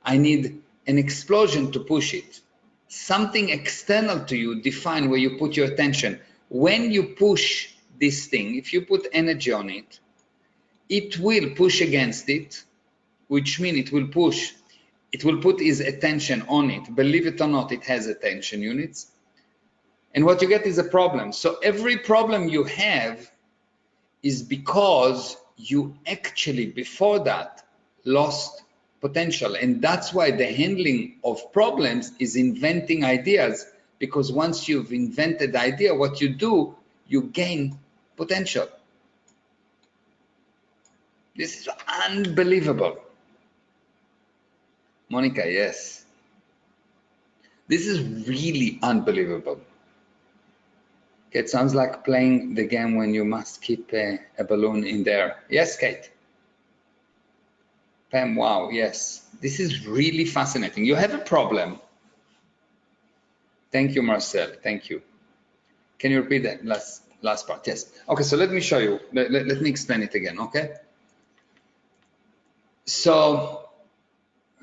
I need an explosion to push it. Something external to you define where you put your attention. When you push this thing, if you put energy on it, it will push against it, which means it will push. It will put his attention on it. Believe it or not, it has attention units. And what you get is a problem. So every problem you have is because you actually, before that, lost potential. And that's why the handling of problems is inventing ideas, because once you've invented the idea, what you do, you gain potential. This is unbelievable. Monica, yes. This is really unbelievable. Okay, it sounds like playing the game when you must keep a balloon in there. Yes, Kate. Pam, wow, yes. This is really fascinating. You have a problem. Thank you, Marcel. Thank you. Can you repeat that last part? Yes. Okay, so let me show you. Let me explain it again, okay? So,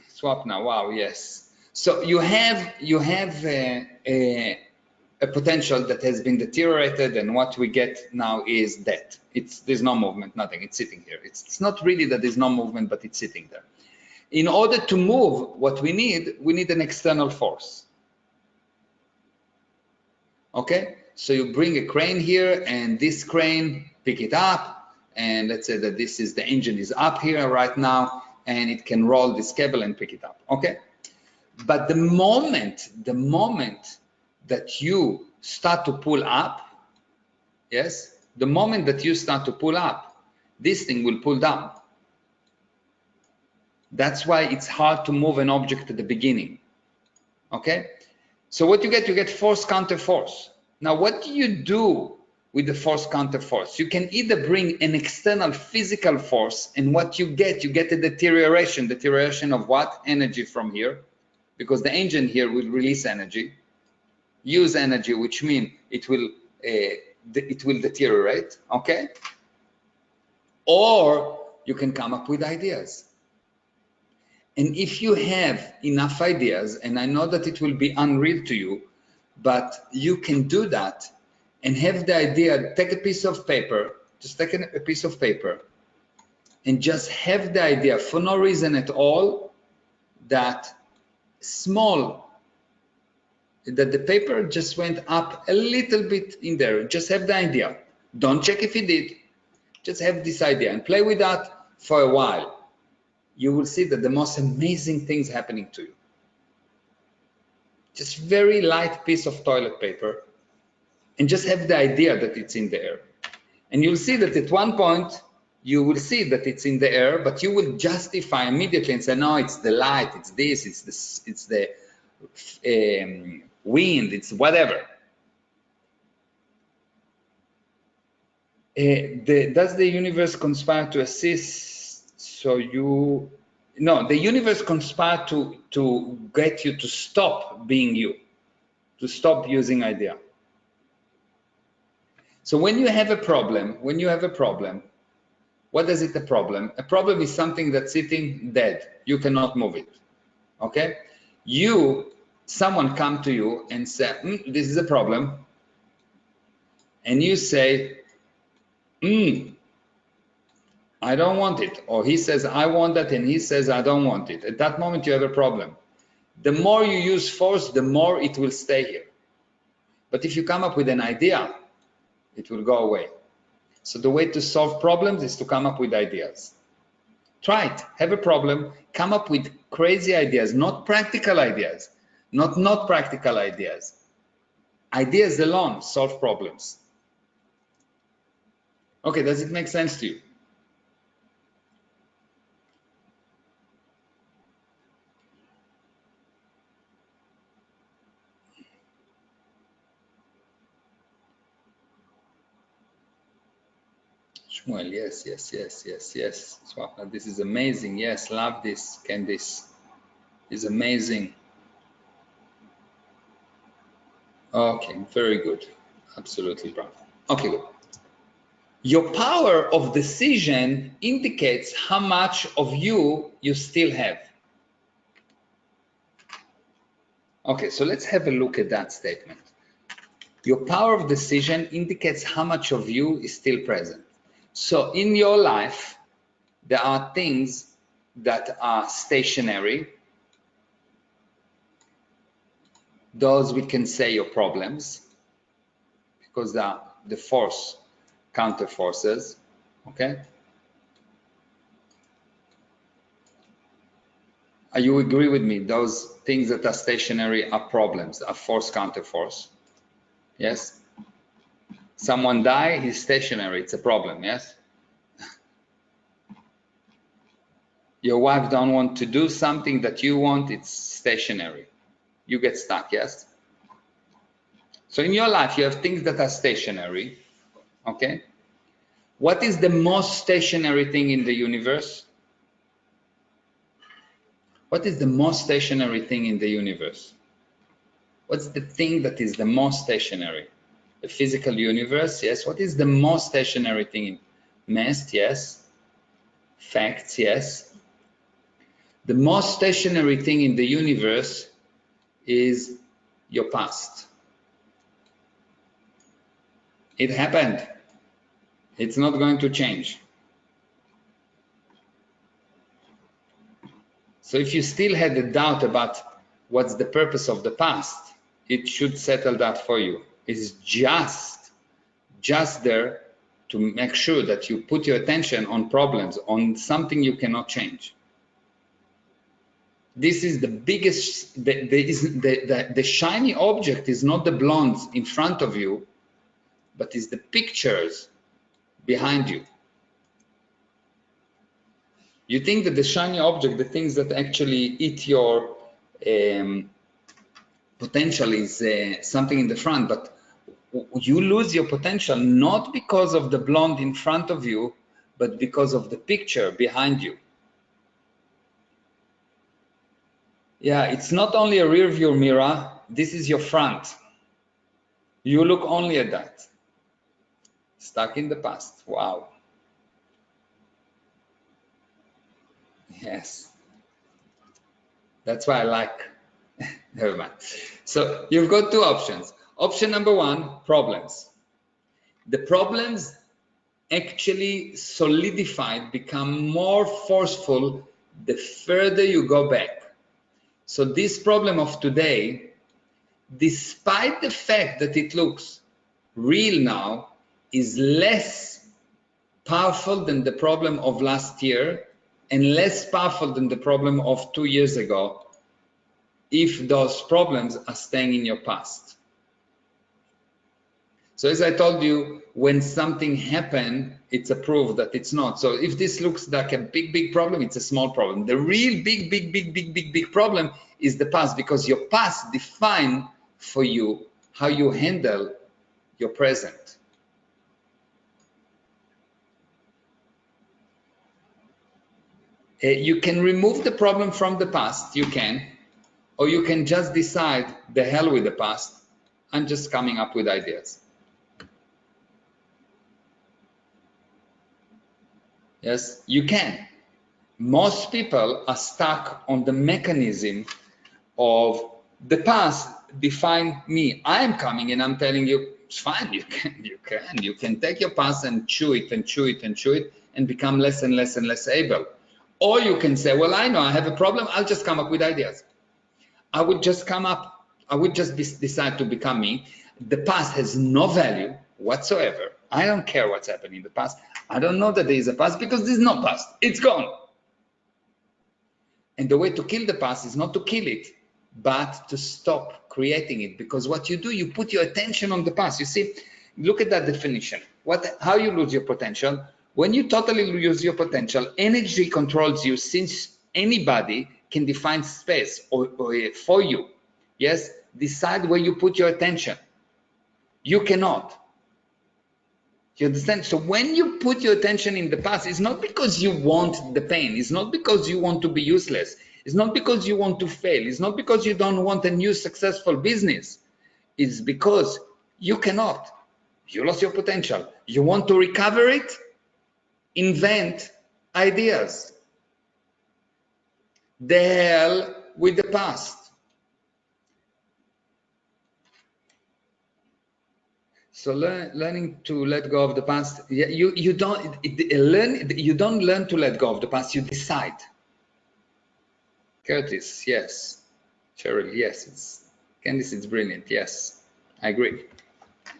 swap now. Wow, yes. So you have a potential that has been deteriorated, and what we get now is that there's no movement, nothing. It's sitting here. It's not really that there's no movement, but it's sitting there. In order to move, what we need an external force. Okay, so you bring a crane here, and this crane pick it up, and let's say that this is the engine is up here right now, and it can roll this cable and pick it up. Okay, but the moment that you start to pull up, yes, the moment that you start to pull up, this thing will pull down. That's why it's hard to move an object at the beginning. Okay, so what you get force counter force. Now, what do you do with the force counter force? You can either bring an external physical force, and what you get a deterioration of what? Energy from here, because the engine here will release energy, use energy, which means it will deteriorate, okay? Or you can come up with ideas. And if you have enough ideas, and I know that it will be unreal to you, but you can do that and have the idea, take a piece of paper, just take a piece of paper and just have the idea for no reason at all that the paper just went up a little bit in there. Just have the idea. Don't check if it did. Just have this idea and play with that for a while. You will see that the most amazing things happening to you. Just very light piece of toilet paper and just have the idea that it's in the air. And you'll see that at one point, you will see that it's in the air, but you will justify immediately and say, no, it's the light, it's this, it's the wind, it's whatever. Does the universe conspire to assist? So no, the universe conspire to get you to stop being you. to stop using idea. So when you have a problem, what is it a problem? A problem is something that's sitting dead. You cannot move it. Okay? Someone come to you and say, this is a problem. And you say, I don't want it. Or he says, I want that, and he says, I don't want it. At that moment, you have a problem. The more you use force, the more it will stay here. But if you come up with an idea, it will go away. So the way to solve problems is to come up with ideas. Try it. Have a problem. Come up with crazy ideas, not practical ideas, not practical ideas. Ideas alone solve problems. Okay, does it make sense to you? Shmuel, yes. Swapna, this is amazing. Yes, love this. Candice is amazing. Okay, very good. Absolutely, bravo. Okay, good. Your power of decision indicates how much of you still have. Okay, so let's have a look at that statement. Your power of decision indicates how much of you is still present. So in your life, there are things that are stationary. Those we can say your problems, because they are the force, counter forces, okay? You agree with me? Those things that are stationary are problems, are force, counter force. Yes? Someone die, he's stationary, it's a problem, yes? Your wife don't want to do something that you want, it's stationary. You get stuck, yes? So in your life, you have things that are stationary, okay? What is the most stationary thing in the universe? What is the most stationary thing in the universe? What's the thing that is the most stationary? The physical universe, yes. What is the most stationary thing? Mass, yes. Facts, yes. The most stationary thing in the universe is your past. It happened. It's not going to change. So if you still had a doubt about what's the purpose of the past, it should settle that for you. It's just there to make sure that you put your attention on problems, on something you cannot change. This is the biggest, the shiny object is not the blondes in front of you, but is the pictures behind you. You think that the shiny object, the things that actually eat your potential is something in the front, but you lose your potential not because of the blonde in front of you, but because of the picture behind you. Yeah, it's not only a rear view mirror, this is your front. You look only at that. Stuck in the past. Wow. Yes. That's why I like. Never mind. So you've got two options. Option number one, problems. The problems actually solidified, become more forceful the further you go back. So this problem of today, despite the fact that it looks real now, is less powerful than the problem of last year and less powerful than the problem of 2 years ago, if those problems are staying in your past. So as I told you, when something happened, it's a proof that it's not. So if this looks like a big problem, it's a small problem. The real big problem is the past, because your past defines for you how you handle your present. You can remove the problem from the past, you can, or you can just decide the hell with the past I'm just coming up with ideas. Yes, you can. Most people are stuck on the mechanism of the past define me. I'm coming and I'm telling you, it's fine, you can take your past and chew it and chew it and chew it and become less and less and less able. Or you can say, well, I know I have a problem, I'll just come up with ideas. I would just decide to become me. The past has no value whatsoever. I don't care what's happened in the past. I don't know that there is a past because there's no past. It's gone. And the way to kill the past is not to kill it, but to stop creating it. Because what you do, you put your attention on the past. You see, look at that definition. How you lose your potential? When you totally lose your potential, energy controls you, since anybody can define space or for you. Yes, decide where you put your attention. You cannot. You understand? So when you put your attention in the past, it's not because you want the pain. It's not because you want to be useless. It's not because you want to fail. It's not because you don't want a new successful business. It's because you cannot. You lost your potential. You want to recover it? Invent ideas. The hell with the past. So learning to let go of the past. You don't learn to let go of the past. You decide. Curtis, yes. Cheryl, yes. Candice, it's brilliant. Yes, I agree.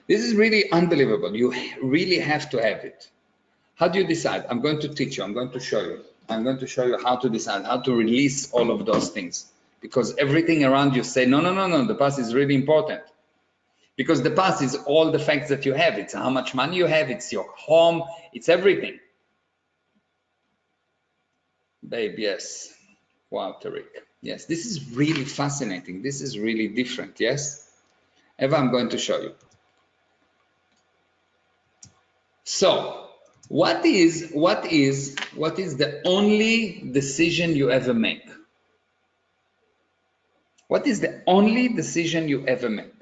This is really unbelievable. You really have to have it. How do you decide? I'm going to teach you. I'm going to show you. I'm going to show you how to decide, how to release all of those things. Because everything around you say, no, no, no, no, the past is really important. Because the past is all the facts that you have. It's how much money you have. It's your home. It's everything. Babe, yes. Wow, Tariq. Yes, this is really fascinating. This is really different. Yes. Eva, I'm going to show you. So, what is the only decision you ever make? What is the only decision you ever make?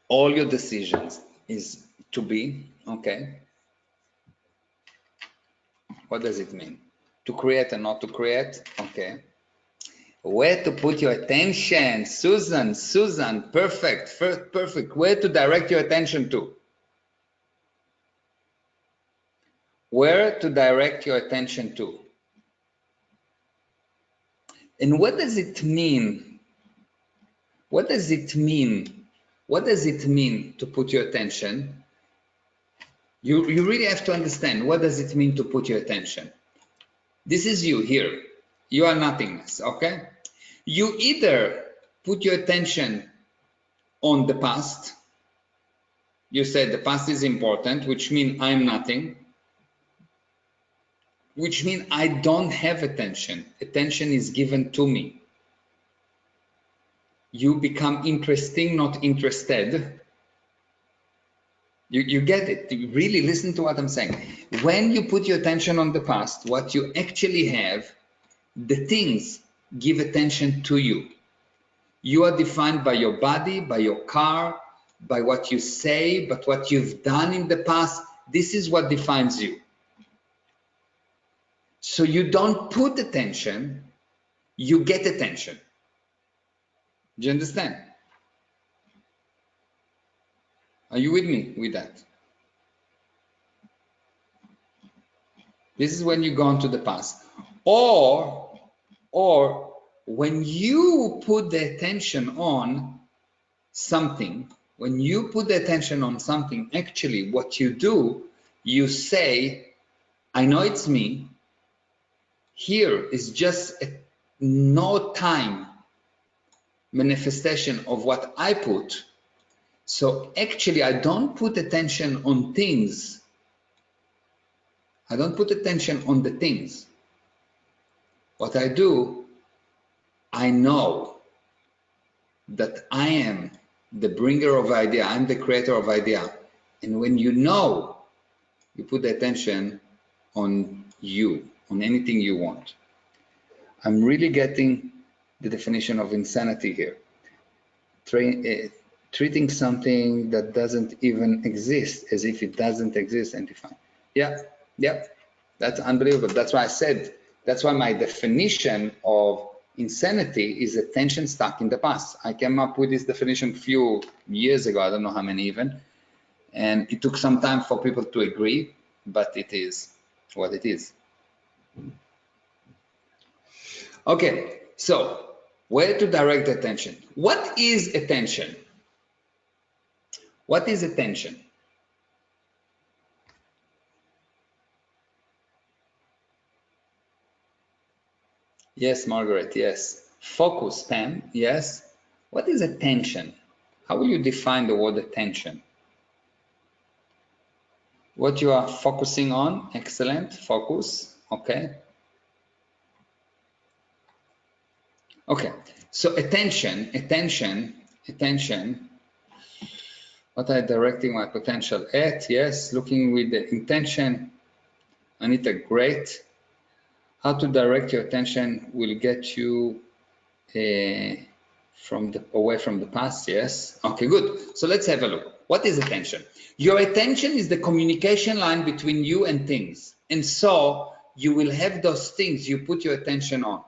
All your decisions is to be, okay. What does it mean? To create and not to create, okay. Where to put your attention? Susan, perfect, perfect. Where to direct your attention to? Where to direct your attention to? And what does it mean? What does it mean? What does it mean to put your attention? You really have to understand, what does it mean to put your attention? This is you here. You are nothingness, okay? You either put your attention on the past. You said the past is important, which means I'm nothing, which means I don't have attention. Attention is given to me. You become interesting, not interested. You get it. You really listen to what I'm saying. When you put your attention on the past, what you actually have, the things give attention to you. You are defined by your body, by your car, by what you say, but what you've done in the past. This is what defines you. So you don't put attention, you get attention. Do you understand? Are you with me with that? This is when you go into the past. Or when you put the attention on something, when you put the attention on something, actually what you do, you say, I know it's me. Here is just a no time manifestation of what I put. So actually, I don't put attention on things. I don't put attention on the things. What I do, I know that I am the bringer of idea. I'm the creator of idea. And when you know, you put the attention on you, on anything you want. I'm really getting the definition of insanity here. Treating something that doesn't even exist as if it doesn't exist and define. Yeah, that's unbelievable. That's why I said, that's why my definition of insanity is attention stuck in the past. I came up with this definition a few years ago, I don't know how many even, and it took some time for people to agree, but it is what it is. Okay, so where to direct attention? What is attention? What is attention? Yes, Margaret, yes. Focus, Pam, yes. What is attention? How will you define the word attention? What you are focusing on, excellent, focus, okay. Okay, so attention, what are directing my potential at? Yes, looking with the intention. Anita, great. How to direct your attention will get you away from the past. Yes, okay, good. So let's have a look. What is attention? Your attention is the communication line between you and things, and so you will have those things you put your attention on.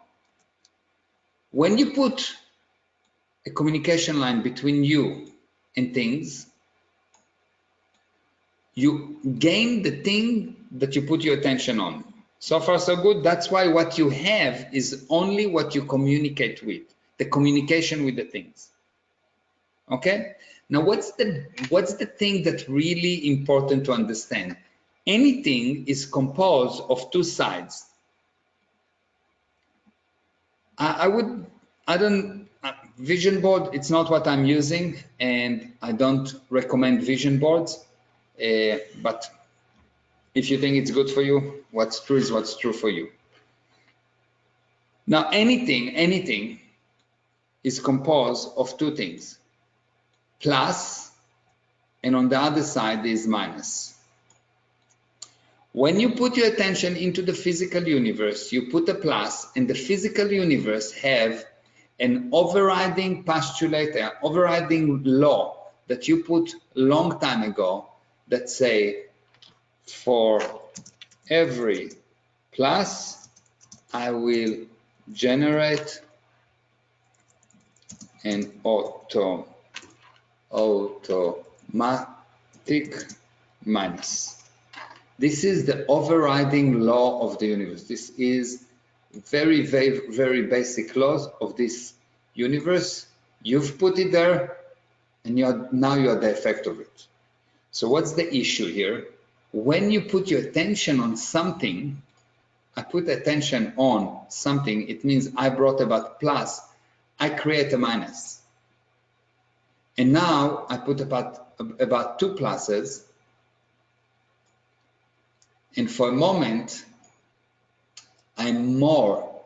When you put a communication line between you and things, you gain the thing that you put your attention on. So far, so good. That's why what you have is only what you communicate with, the communication with the things. Okay? Now, what's the thing that's really important to understand? Anything is composed of two sides. Vision board, it's not what I'm using, and I don't recommend vision boards, but if you think it's good for you, what's true is what's true for you. Now, anything is composed of two things, plus, and on the other side is minus. When you put your attention into the physical universe, you put a plus, and the physical universe have an overriding postulate, an overriding law that you put a long time ago that say, for every plus, I will generate an automatic minus. This is the overriding law of the universe. This is very, very, very basic laws of this universe. You've put it there, and now you are the effect of it. So what's the issue here? When you put your attention on something, I put attention on something, it means I brought about plus, I create a minus. And now I put about two pluses, and for a moment, I'm more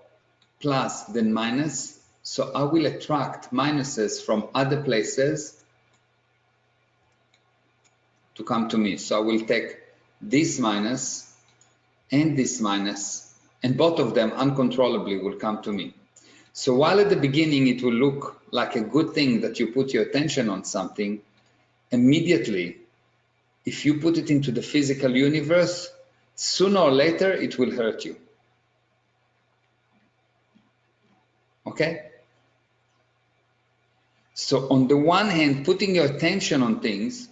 plus than minus, so I will attract minuses from other places to come to me. So I will take this minus, and both of them uncontrollably will come to me. So while at the beginning it will look like a good thing that you put your attention on something, immediately, if you put it into the physical universe, sooner or later it will hurt you. Okay? So on the one hand, putting your attention on things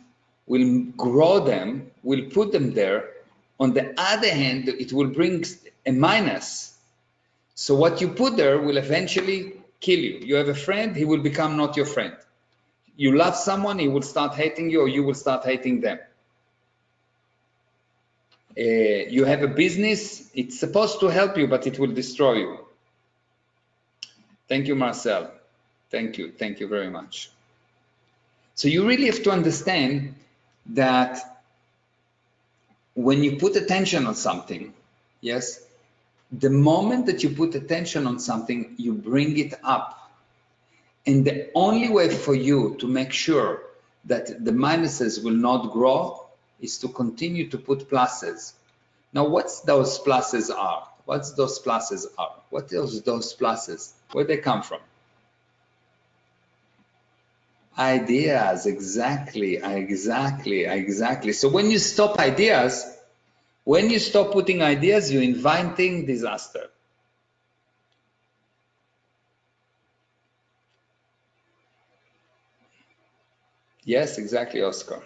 will grow them, will put them there. On the other hand, it will bring a minus. So what you put there will eventually kill you. You have a friend, he will become not your friend. You love someone, he will start hating you, or you will start hating them. You have a business, it's supposed to help you, but it will destroy you. Thank you, Marcel. Thank you very much. So you really have to understand that when you put attention on something, yes, the moment that you put attention on something, you bring it up. And the only way for you to make sure that the minuses will not grow is to continue to put pluses. Now, what's those pluses are? What those pluses are? What is those pluses? Where they come from? Ideas, exactly. So when you stop ideas, when you stop putting ideas, you're inviting disaster. Yes, exactly, Oscar.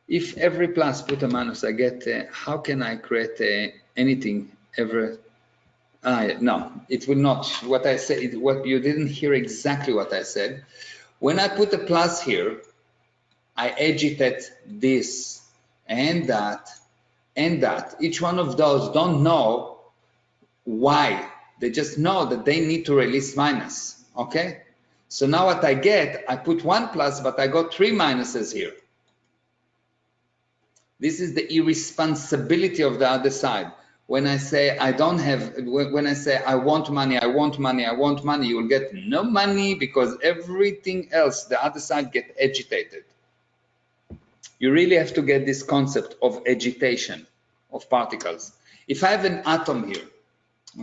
If every plus put a minus, I get, how can I create anything ever? No, it will not. What I said, what you didn't hear exactly what I said. When I put a plus here, I agitate this and that and that. Each one of those don't know why. They just know that they need to release minus, okay? So now what I get, I put one plus, but I got three minuses here. This is the irresponsibility of the other side. When I say I don't have, when I say I want money, I want money, I want money, you will get no money because everything else, the other side get agitated. You really have to get this concept of agitation of particles. If I have an atom here,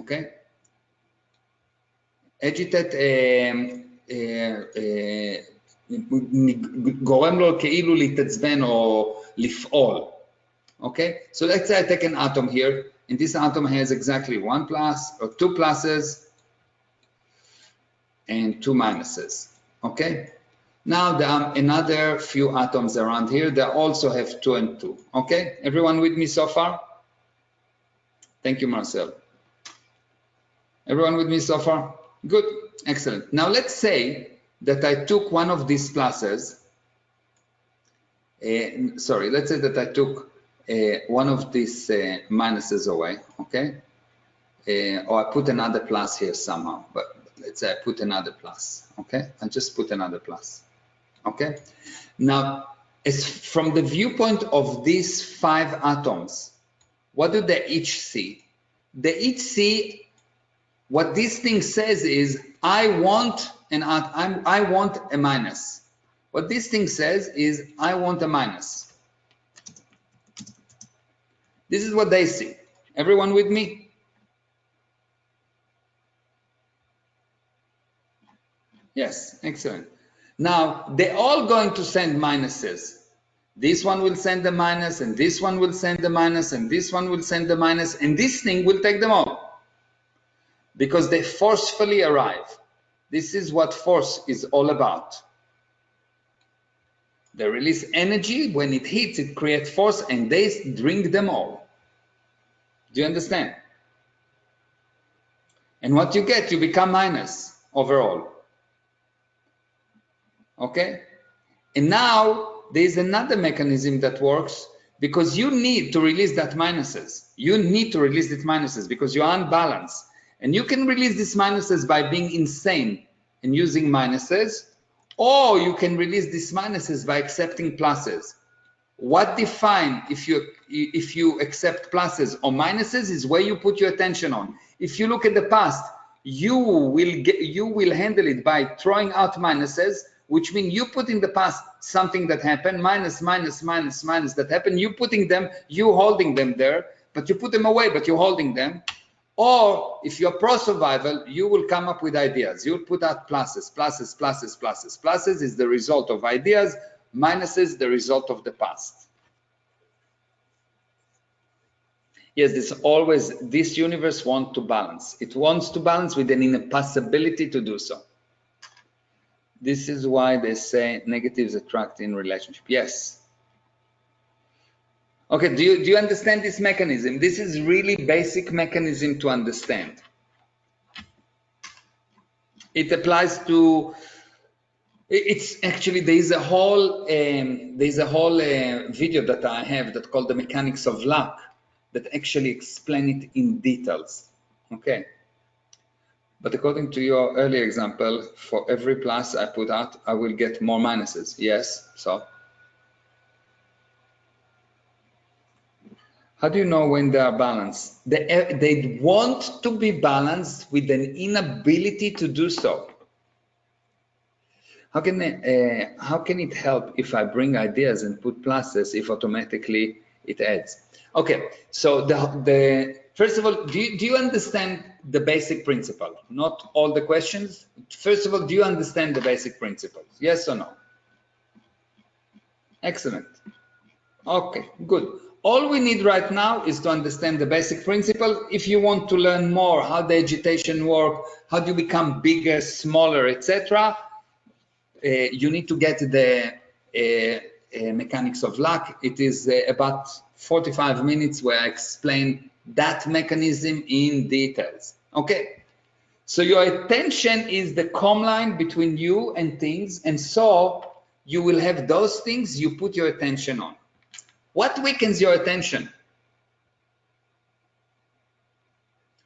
okay, agitate גורם לו כאילו להתעצבן או לפעול. Okay, so let's say I take an atom here, and this atom has exactly one plus or two pluses and two minuses. Okay, now there are another few atoms around here that also have 2 and 2. Okay, everyone with me so far? Thank you, Marcel. Everyone with me so far? Good, excellent. Now let's say that I took one of these pluses. Sorry, let's say that I took one of these minuses away, okay? Or I put another plus here somehow, but let's say I put another plus, okay? I just put another plus, okay? Now, as from the viewpoint of these 5 atoms, what do they each see? They each see, what this thing says is, I want a minus. What this thing says is, I want a minus. This is what they see. Everyone with me? Yes, excellent. Now, they're all going to send minuses. This one will send a minus, and this one will send a minus, and this one will send a minus, and this thing will take them all. Because they forcefully arrive. This is what force is all about. They release energy. When it hits, it creates force, and they drink them all. Do you understand? And what you get, you become minus overall. Okay? And now there's another mechanism that works, because you need to release that minuses. You need to release these minuses because you're unbalanced. And you can release these minuses by being insane and using minuses, or you can release these minuses by accepting pluses. What defines if you accept pluses or minuses is where you put your attention on. If you look at the past, you will handle it by throwing out minuses, which means you put in the past something that happened, minus that happened, you putting them, you holding them there, but you put them away, but you're holding them. Or if you're pro-survival, you will come up with ideas. You'll put out pluses. Pluses is the result of ideas, minuses the result of the past. Yes, this universe wants to balance. It wants to balance with an impossibility to do so. This is why they say negatives attract in relationship. Yes. Okay, do you understand this mechanism? This is really basic mechanism to understand. It applies to, it's actually, there's a whole video that I have that called The Mechanics of Luck that actually explain it in details, okay? But according to your earlier example, for every plus I put out, I will get more minuses. Yes, so. How do you know when they are balanced? They want to be balanced with an inability to do so. How can it help if I bring ideas and put pluses if automatically it adds. Okay, so the first of all, do you understand the basic principle? Not all the questions. First of all, do you understand the basic principles? Yes or no? Excellent. Okay, good. All we need right now is to understand the basic principle. If you want to learn more how the agitation works, how do you become bigger, smaller, etc., you need to get the mechanics of luck. It is about 45 minutes where I explain that mechanism in details. Okay, so your attention is the calm line between you and things, and so you will have those things you put your attention on. What weakens your attention?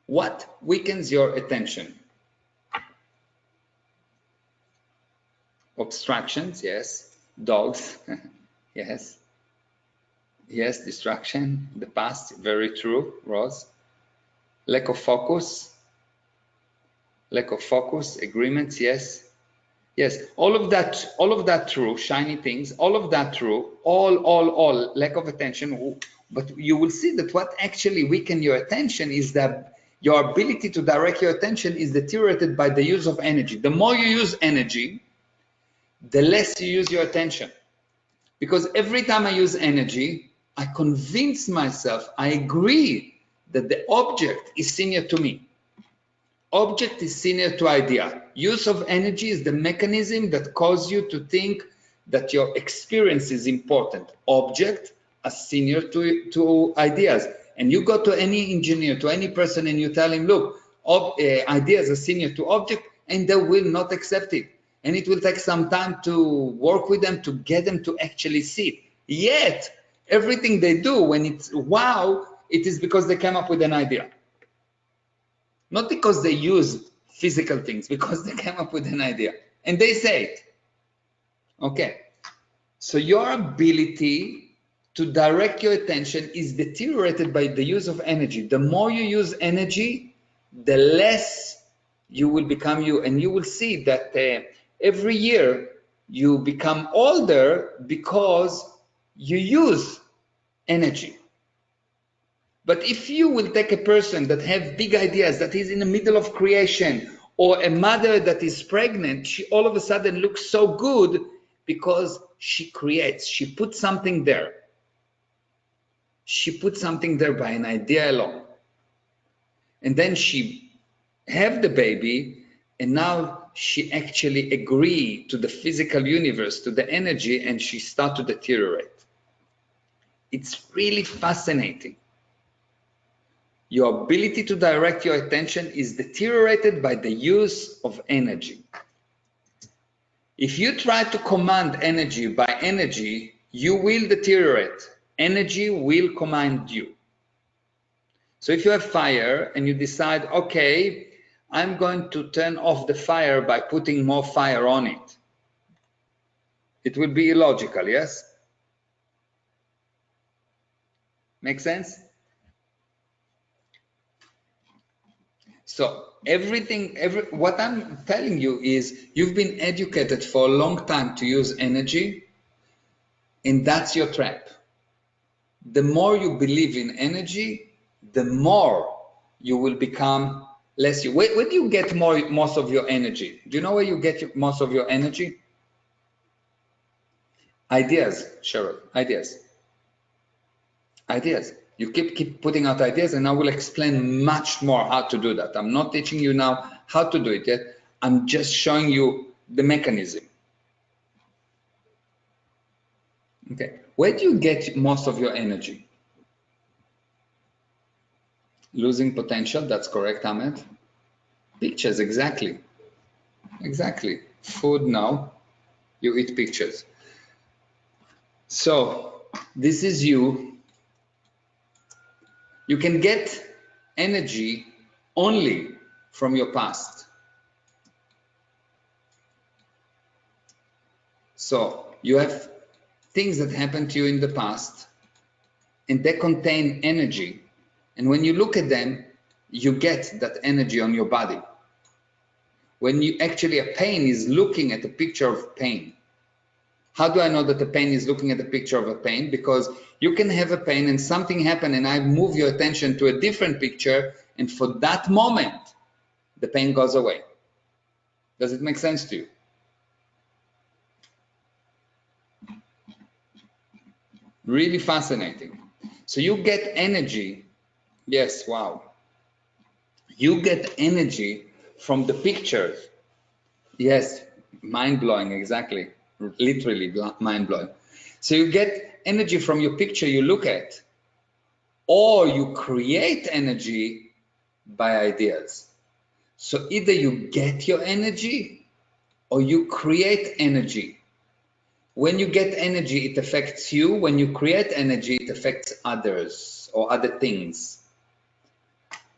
What weakens your attention? Obstructions, yes. Dogs, yes. Yes, distraction, the past, very true, Rose. Lack of focus, agreements, yes. Yes, all of that true, shiny things, all of that true, all, lack of attention. But you will see that what actually weakens your attention is that your ability to direct your attention is deteriorated by the use of energy. The more you use energy, the less you use your attention. Because every time I use energy, I convince myself, I agree that the object is senior to me. Object is senior to idea. Use of energy is the mechanism that causes you to think that your experience is important. Object is senior to ideas. And you go to any engineer, to any person, and you tell him, look, ideas are senior to object, and they will not accept it. And it will take some time to work with them to get them to actually see it. Yet, everything they do when it's wow, it is because they came up with an idea. Not because they use physical things, because they came up with an idea and they say it. Okay, so your ability to direct your attention is deteriorated by the use of energy. The more you use energy, the less you will become you, and you will see that every year you become older because you use energy. But if you will take a person that have big ideas, that is in the middle of creation, or a mother that is pregnant, she all of a sudden looks so good because she creates, she puts something there. She put something there by an idea alone. And then she have the baby, and now she actually agree to the physical universe, to the energy, and she start to deteriorate. It's really fascinating. Your ability to direct your attention is deteriorated by the use of energy. If you try to command energy by energy, you will deteriorate. Energy will command you. So if you have fire and you decide, okay, I'm going to turn off the fire by putting more fire on it, it will be illogical, yes? Make sense? So what I'm telling you is you've been educated for a long time to use energy, and that's your trap. The more you believe in energy, the more you will become less you. Where do you get most of your energy? Do you know where you get most of your energy? Ideas, Cheryl, ideas. Ideas. You keep putting out ideas, and I will explain much more how to do that. I'm not teaching you now how to do it yet. I'm just showing you the mechanism. Okay, where do you get most of your energy? Losing potential, that's correct, Ahmed. Pictures, exactly. Exactly. Food, no. You eat pictures. So this is you. You can get energy only from your past. So you have things that happened to you in the past, and they contain energy. And when you look at them, you get that energy on your body. When you actually, a pain is looking at a picture of pain. How do I know that the pain is looking at the picture of a pain? Because you can have a pain and something happen and I move your attention to a different picture, and for that moment, the pain goes away. Does it make sense to you? Really fascinating. So you get energy. Yes, wow. You get energy from the pictures. Yes, mind-blowing, exactly. Literally mind-blowing. So you get energy from your picture you look at, or you create energy by ideas. So either you get your energy or you create energy. When you get energy, it affects you. When you create energy, it affects others or other things.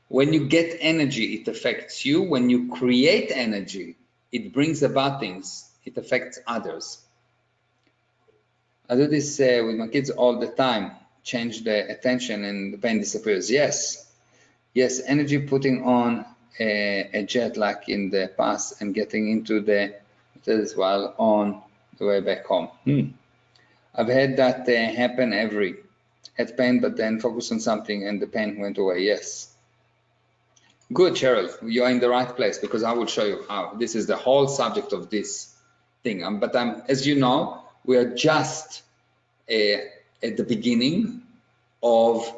When you get energy, it affects you. When you create energy, it brings about things. It affects others. I do this with my kids all the time. Change the attention and the pain disappears. Yes. Yes, energy putting on a jet like in the past and getting into the as well on the way back home. I've had that happen had pain, but then focus on something and the pain went away. Yes. Good, Cheryl. You're in the right place because I will show you how. This is the whole subject of this thing. But as you know, we are just at the beginning of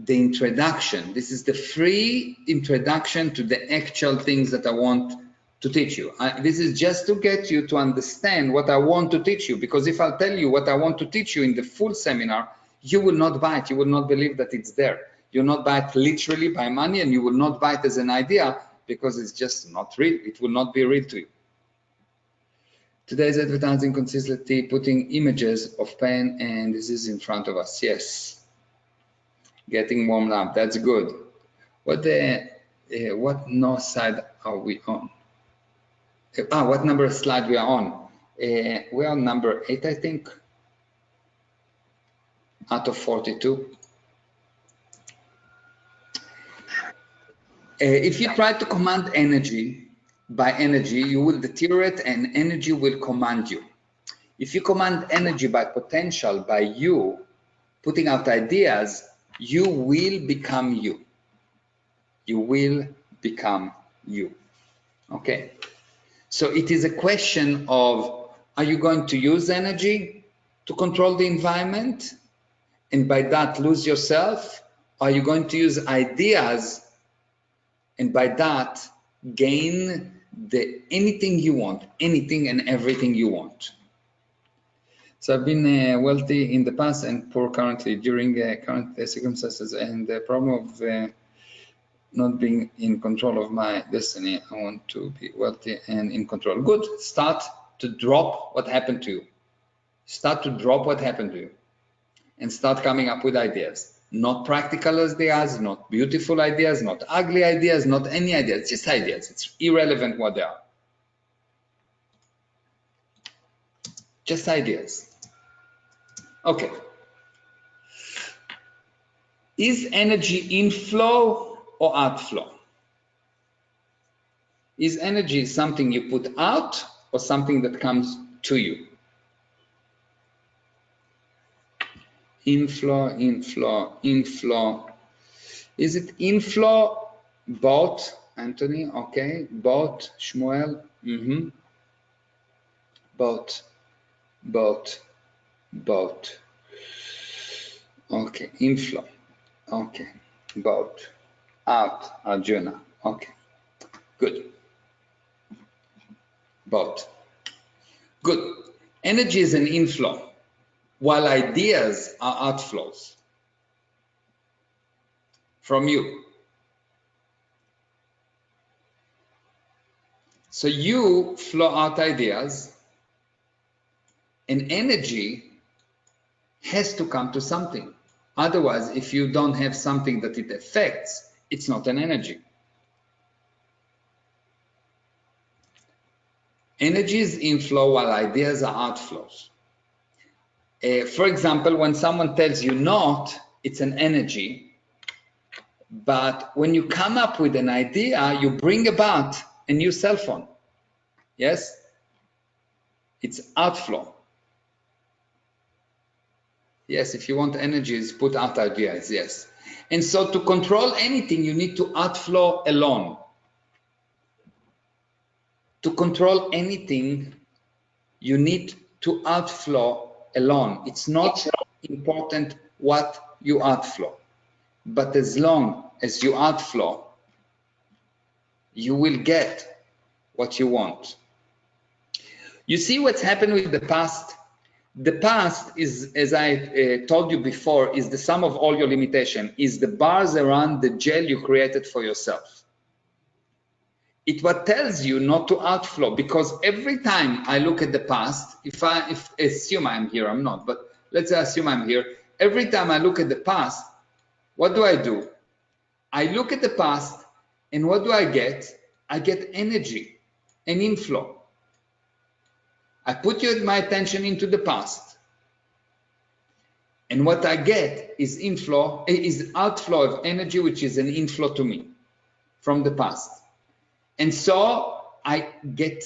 the introduction. This is the free introduction to the actual things that I want to teach you. This is just to get you to understand what I want to teach you, because if I'll tell you what I want to teach you in the full seminar, you will not buy it. You will not believe that it's there. You'll not buy it literally by money, and you will not buy it as an idea because it's just not real. It will not be real to you. Today's advertising consistently putting images of pain and disease in front of us. Yes. Getting warmed up, that's good. What north side are we on? What number slide we are on? We are on number 8, I think, out of 42. If you try to command energy by energy, you will deteriorate and energy will command you. If you command energy by potential, by you putting out ideas, you will become you. You will become you. Okay. So it is a question of, are you going to use energy to control the environment and by that lose yourself? Are you going to use ideas and by that gain anything you want, anything and everything you want? So I've been wealthy in the past and poor currently during current circumstances, and the problem of not being in control of my destiny. I want to be wealthy and in control. Good. Start to drop what happened to you. Start to drop what happened to you and start coming up with ideas. Not practical ideas, not beautiful ideas, not ugly ideas, not any ideas, just ideas. It's irrelevant what they are. Just ideas. Okay. Is energy inflow or outflow? Is energy something you put out or something that comes to you? Inflow, inflow, inflow. Is it inflow? Boat, Anthony, okay. Boat, Shmuel, boat, boat, boat. Okay, inflow, okay. Boat, out, Arjuna, okay. Good. Boat. Good. Energy is an inflow, while ideas are outflows from you. So you flow out ideas, and energy has to come to something. Otherwise, if you don't have something that it affects, it's not an energy. Energy is inflow while ideas are outflows. For example, when someone tells you not, it's an energy. But when you come up with an idea, you bring about a new cell phone. Yes? It's outflow. Yes, if you want energies, put out ideas, yes. And so to control anything, you need to outflow alone. To control anything, you need to outflow alone. It's not important what you outflow, but as long as you outflow, you will get what you want. You see what's happened with the past? The past is, as I told you before, is the sum of all your limitation, is the bars around the jail you created for yourself. It what tells you not to outflow, because every time I look at the past, if assume I'm here, I'm not, but let's assume I'm here. Every time I look at the past, what do? I look at the past, and what do I get? I get energy and inflow. I put my attention into the past, and what I get is inflow, is outflow of energy, which is an inflow to me from the past. And so I get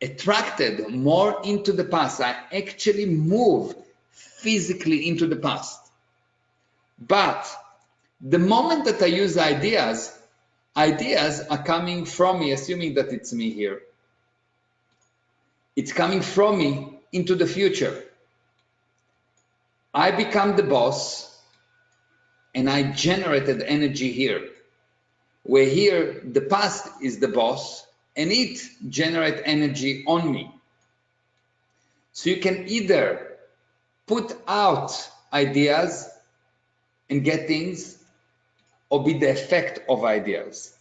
attracted more into the past. I actually move physically into the past. But the moment that I use ideas, ideas are coming from me, assuming that it's me here. It's coming from me into the future. I become the boss, and I generated energy here. Where here, the past is the boss, and it generates energy on me. So you can either put out ideas and get things, or be the effect of ideas.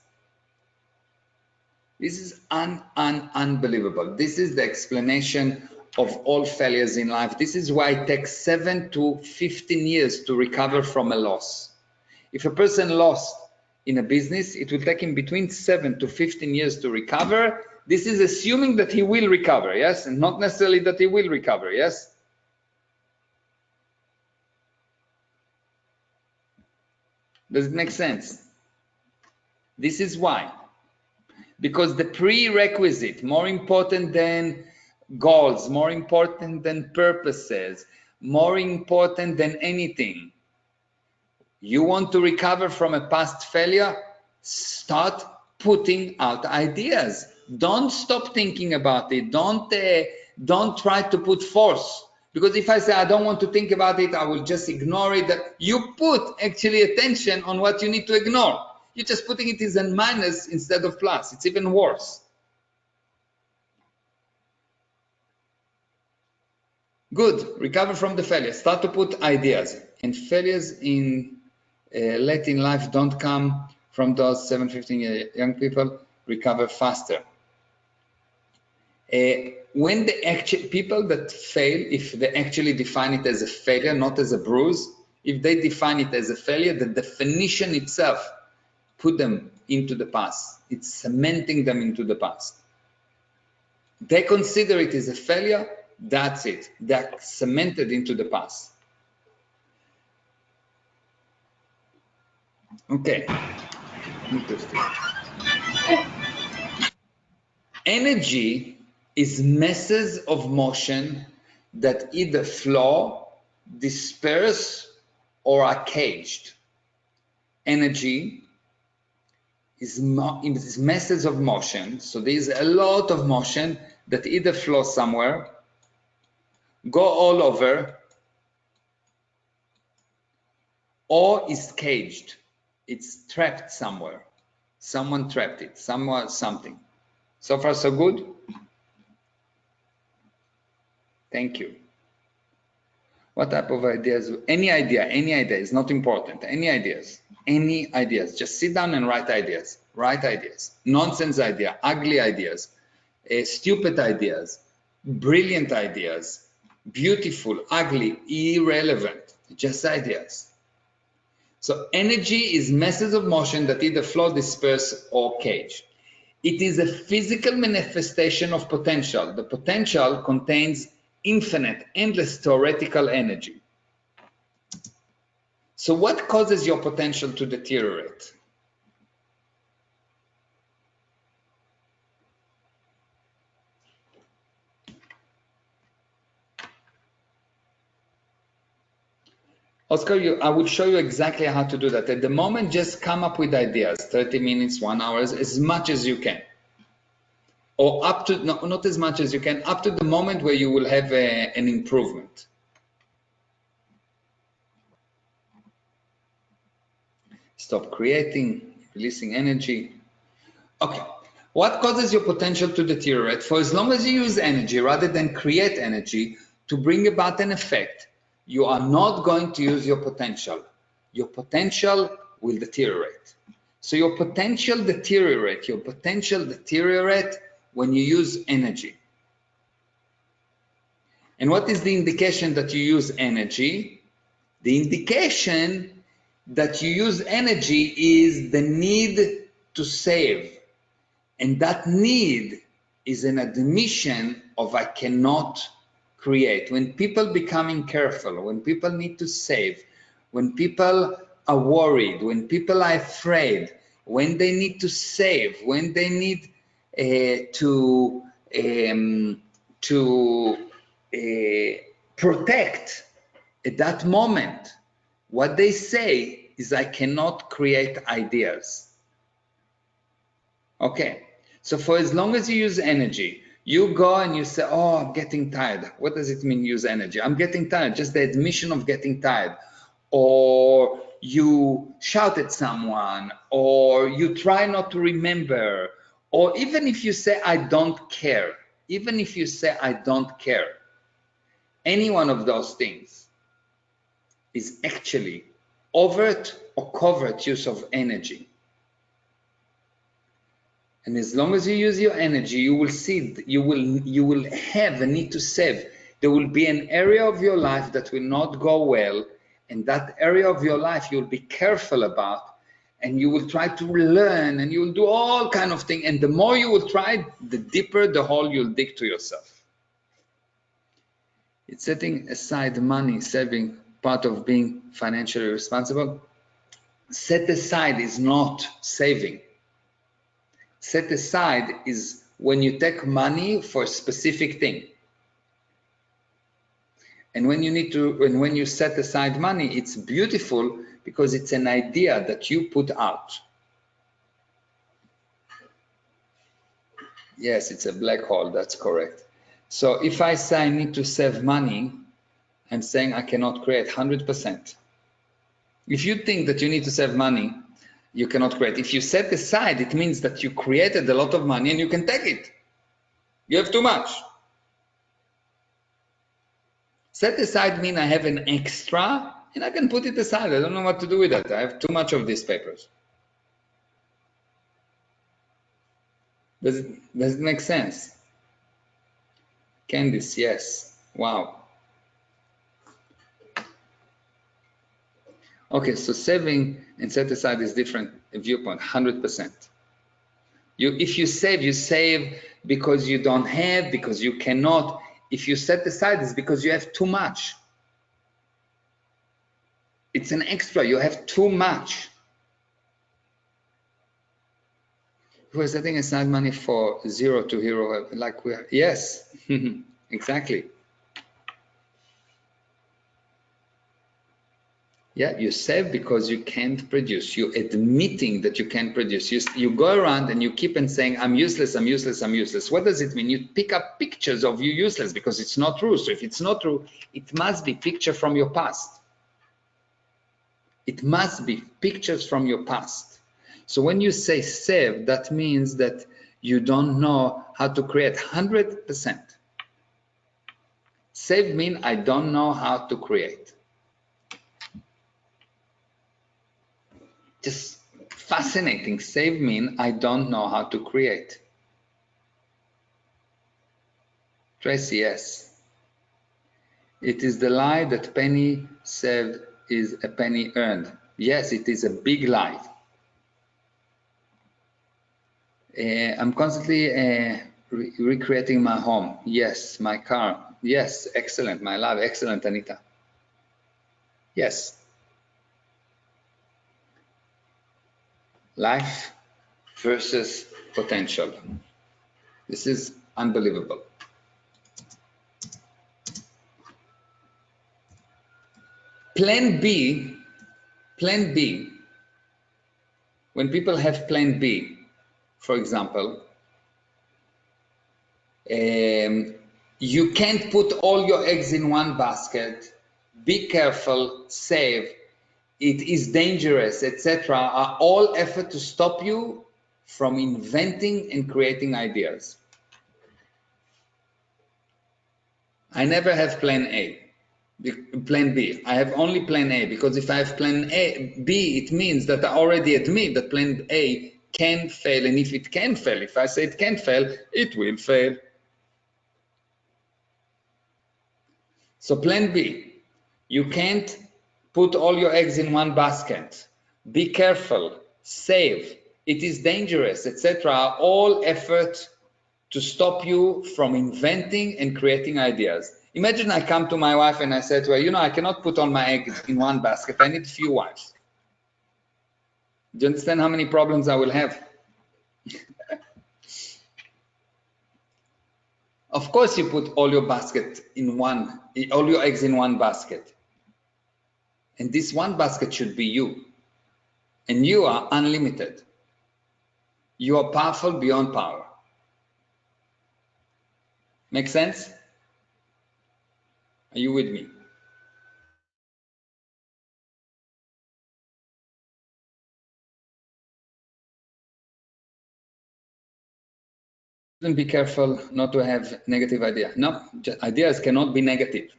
This is unbelievable. This is the explanation of all failures in life. This is why it takes 7 to 15 years to recover from a loss. If a person lost in a business, it will take him between 7 to 15 years to recover. This is assuming that he will recover, yes? And not necessarily that he will recover, yes? Does it make sense? This is why. Because the prerequisite, more important than goals, more important than purposes, more important than anything, you want to recover from a past failure? Start putting out ideas. Don't stop thinking about it. Don't try to put force. Because if I say I don't want to think about it, I will just ignore it. You put actually attention on what you need to ignore. You're just putting it as a minus instead of plus. It's even worse. Good. Recover from the failure. Start to put ideas. And failures in late in life don't come from those 7-15 young people. Recover faster. When the people that fail, if they actually define it as a failure, not as a bruise, if they define it as a failure, the definition itself put them into the past. It's cementing them into the past. They consider it as a failure, that's it. They're cemented into the past. Okay. Interesting. Energy is masses of motion that either flow, disperse, or are caged. Energy is masses of motion, so there's a lot of motion that either flow somewhere, go all over, or is caged. It's trapped somewhere. Someone trapped it, somewhere, something. So far, so good? Thank you. What type of ideas? Any idea is not important. Any ideas, just sit down and write ideas, nonsense idea, ugly ideas, stupid ideas, brilliant ideas, beautiful, ugly, irrelevant, just ideas. So energy is masses of motion that either flow, disperse, or cage. It is a physical manifestation of potential. The potential contains infinite, endless theoretical energy. So what causes your potential to deteriorate? Oscar, I will show you exactly how to do that. At the moment, just come up with ideas, 30 minutes, 1 hour, as much as you can. Or up to, no, not as much as you can, up to the moment where you will have an improvement. Stop creating, releasing energy. Okay, what causes your potential to deteriorate? For as long as you use energy rather than create energy to bring about an effect, you are not going to use your potential. Your potential will deteriorate. So your potential deteriorate when you use energy. And what is the indication that you use energy? The indication that you use energy is the need to save. And that need is an admission of I cannot create. When people becoming careful, when people need to save, when people are worried, when people are afraid, when they need to save, when they need to protect, at that moment, what they say is I cannot create ideas. Okay, so for as long as you use energy, you go and you say, oh, I'm getting tired. What does it mean, use energy? I'm getting tired, just the admission of getting tired. Or you shout at someone, or you try not to remember, or even if you say, I don't care, even if you say, I don't care, any one of those things is actually overt or covert use of energy. And as long as you use your energy, you will see, you will have a need to save. There will be an area of your life that will not go well, and that area of your life you'll be careful about, and you will try to learn, and you will do all kind of things. And the more you will try, the deeper the hole you'll dig to yourself. It's setting aside money, saving, part of being financially responsible. Set aside is not saving. Set aside is when you take money for a specific thing. And when you need to, and when you set aside money, it's beautiful because it's an idea that you put out. Yes, it's a black hole, that's correct. So if I say I need to save money, I'm saying I cannot create 100%. If you think that you need to save money, you cannot create. If you set aside, it means that you created a lot of money and you can take it. You have too much. Set aside means I have an extra and I can put it aside. I don't know what to do with that. I have too much of these papers. Does it make sense? Candice, yes. Wow. Okay, so saving and set aside is different viewpoint, 100%. If you save because you don't have, because you cannot. If you set aside, it's because you have too much. It's an extra, you have too much. We're setting aside money for zero to hero, like we are, yes, exactly. Yeah, you save because you can't produce. You're admitting that you can't produce. You go around and you keep on saying, I'm useless, I'm useless, I'm useless. What does it mean? You pick up pictures of you useless because it's not true. So if it's not true, it must be picture from your past. It must be pictures from your past. So when you say save, that means that you don't know how to create 100%. Save means I don't know how to create. Just fascinating. Save mean I don't know how to create. Tracy, yes. It is the lie that penny saved is a penny earned. Yes, it is a big lie. I'm constantly recreating my home. Yes, my car. Yes, excellent, my love. Excellent, Anita. Yes. Life versus potential. This is unbelievable. Plan B, when people have plan B, for example, you can't put all your eggs in one basket, be careful, save, it is dangerous, etc., are all effort to stop you from inventing and creating ideas. I never have plan B. I have only plan A, because if I have plan B, it means that I already admit that plan A can fail, and if it can fail, if I say it can fail, it will fail. So plan B, you can't put all your eggs in one basket. Be careful, save, it is dangerous, etc. All effort to stop you from inventing and creating ideas. Imagine I come to my wife and I say to her, you know, I cannot put all my eggs in one basket. I need a few wives. Do you understand how many problems I will have? Of course, you put all your all your eggs in one basket. And this one basket should be you. And you are unlimited. You are powerful beyond power. Make sense? Are you with me? Be careful not to have negative idea. No, ideas cannot be negative.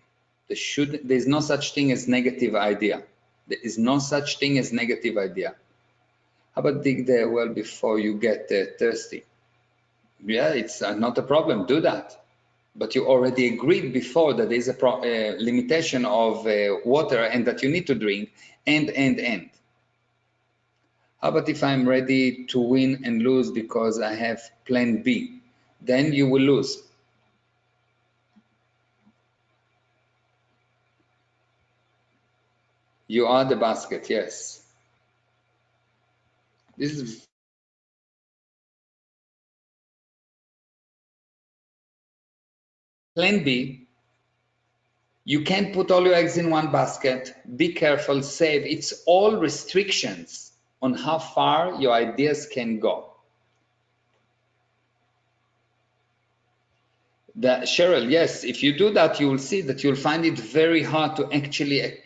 There's no such thing as negative idea. There is no such thing as negative idea. How about dig the well before you get thirsty? Yeah, it's not a problem. Do that. But you already agreed before that there is a limitation of water and that you need to drink and. How about if I'm ready to win and lose because I have plan B? Then you will lose. You are the basket, yes. This is plan B. You can't put all your eggs in one basket. Be careful, save. It's all restrictions on how far your ideas can go. Cheryl, yes, if you do that, you will see that you'll find it very hard to actually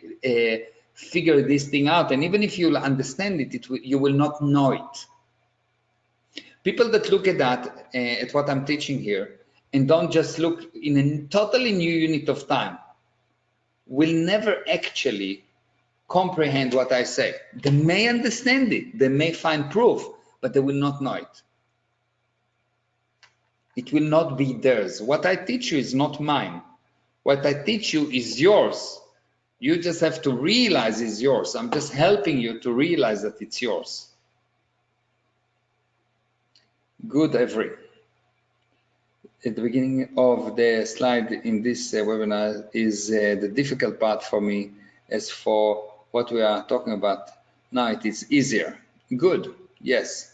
figure this thing out. And even if you'll understand it, you will not know it. People that look at that, at what I'm teaching here, and don't just look in a totally new unit of time, will never actually comprehend what I say. They may understand it, they may find proof, but they will not know it. It will not be theirs. What I teach you is not mine. What I teach you is yours. You just have to realize it's yours. I'm just helping you to realize that it's yours. Good, Avery. At the beginning of the slide in this webinar is the difficult part for me. As for what we are talking about now, it is easier. Good, yes.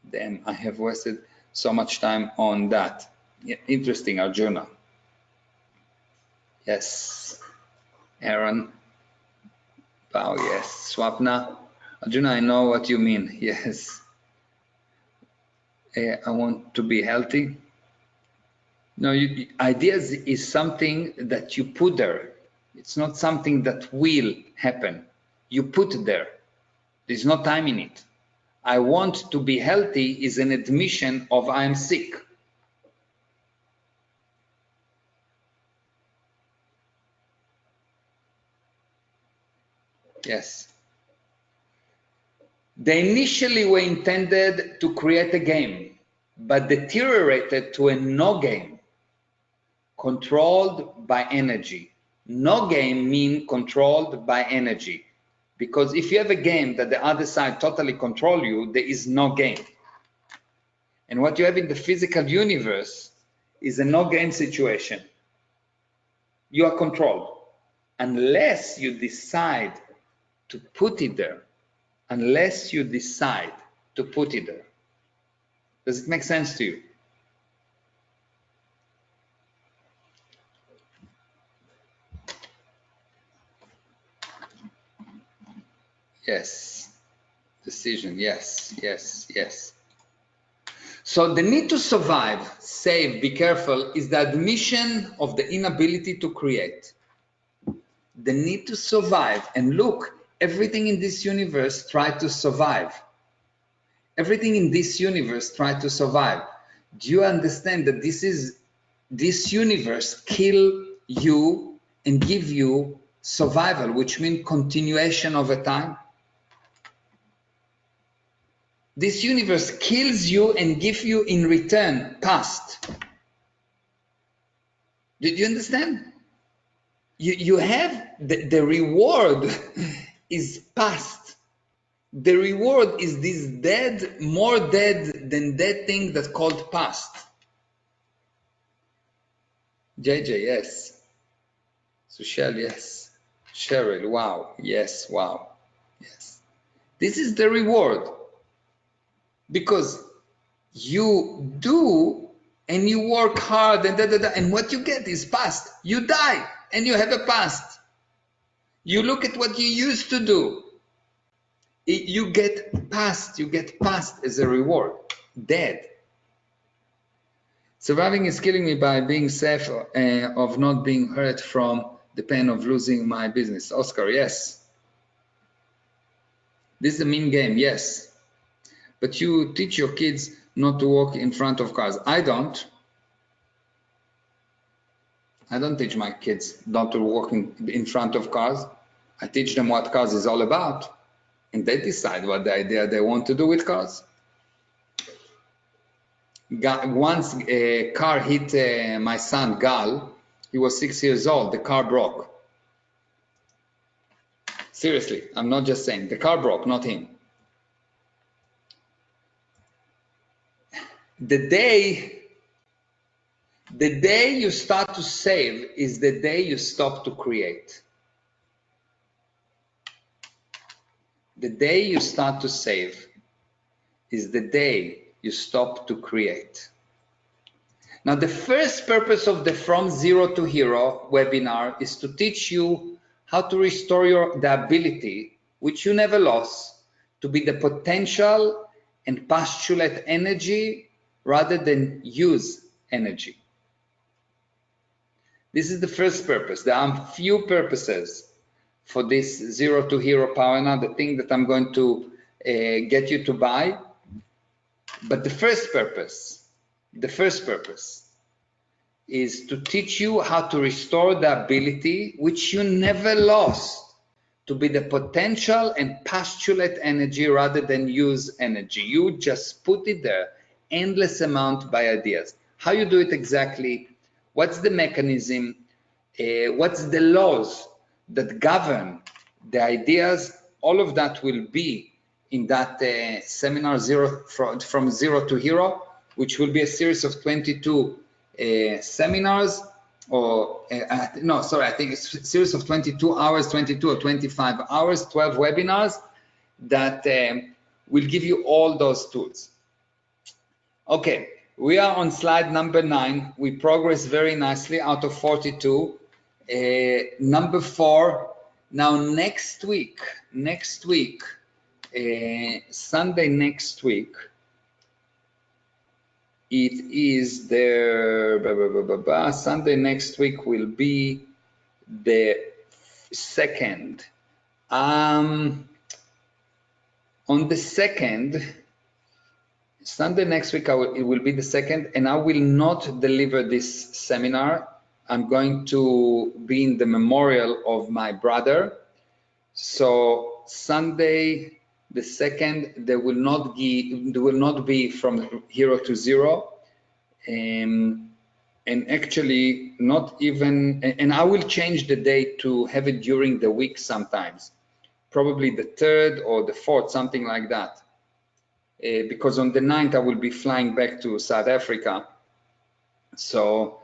Then I have wasted so much time on that. Yeah, interesting, Arjuna. Yes. Aaron. Wow, yes. Swapna. Arjuna, I know what you mean. Yes. I want to be healthy. No, ideas is something that you put there. It's not something that will happen. You put it there. There's no time in it. I want to be healthy is an admission of I'm sick. Yes. They initially were intended to create a game, but deteriorated to a no game, controlled by energy. No game means controlled by energy. Because if you have a game that the other side totally control you, there is no game. And what you have in the physical universe is a no game situation. You are controlled unless you decide to put it there. Unless you decide to put it there. Does it make sense to you? Yes. Decision. Yes. Yes. Yes. So the need to survive, save, be careful is the admission of the inability to create. The need to survive. And look, everything in this universe tried to survive. Everything in this universe tried to survive. Do you understand that this universe kill you and give you survival, which means continuation over time? This universe kills you and gives you in return past. Did you understand? You have the reward is past. The reward is this dead, more dead than dead thing that's called past. JJ, yes. Sushel, yes. Cheryl, wow. Yes, wow. Yes. This is the reward. Because you do and you work hard and and what you get is past. You die and you have a past. You look at what you used to do. You get past as a reward. Dead. Surviving is killing me by being safe of not being hurt from the pain of losing my business. Oscar, yes. This is the mean game, yes. But you teach your kids not to walk in front of cars. I don't. I don't teach my kids not to walk in front of cars. I teach them what cars is all about. And they decide what the idea they want to do with cars. Once a car hit my son Gal. He was 6 years old. The car broke. Seriously, I'm not just saying. The car broke, not him. The day you start to save is the day you stop to create. The day you start to save is the day you stop to create. Now, the first purpose of the From Zero to Hero webinar is to teach you how to restore the ability, which you never lost, to be the potential and postulate energy rather than use energy. This is the first purpose. There are few purposes for this Zero to Hero Powenar, the thing that I'm going to get you to buy. But the first purpose is to teach you how to restore the ability which you never lost, to be the potential and postulate energy rather than use energy. You just put it there, endless amount by ideas. How you do it exactly, what's the mechanism, what's the laws that govern the ideas, all of that will be in that seminar from Zero to Hero, which will be a series of 22 seminars, or no, sorry, I think it's a series of 22 hours, 22 or 25 hours, 12 webinars that will give you all those tools. Okay, we are on slide number 9. We progress very nicely out of 42. Number 4. Now next week, Sunday next week, it is the Sunday next week will be the 2nd. On the 2nd, Sunday next week, it will be the 2nd, and I will not deliver this seminar. I'm going to be in the memorial of my brother. So Sunday the 2nd, there will not be from Hero to Zero, and actually not even. And I will change the date to have it during the week sometimes, probably the 3rd or the 4th, something like that. Because on the 9th I will be flying back to South Africa. So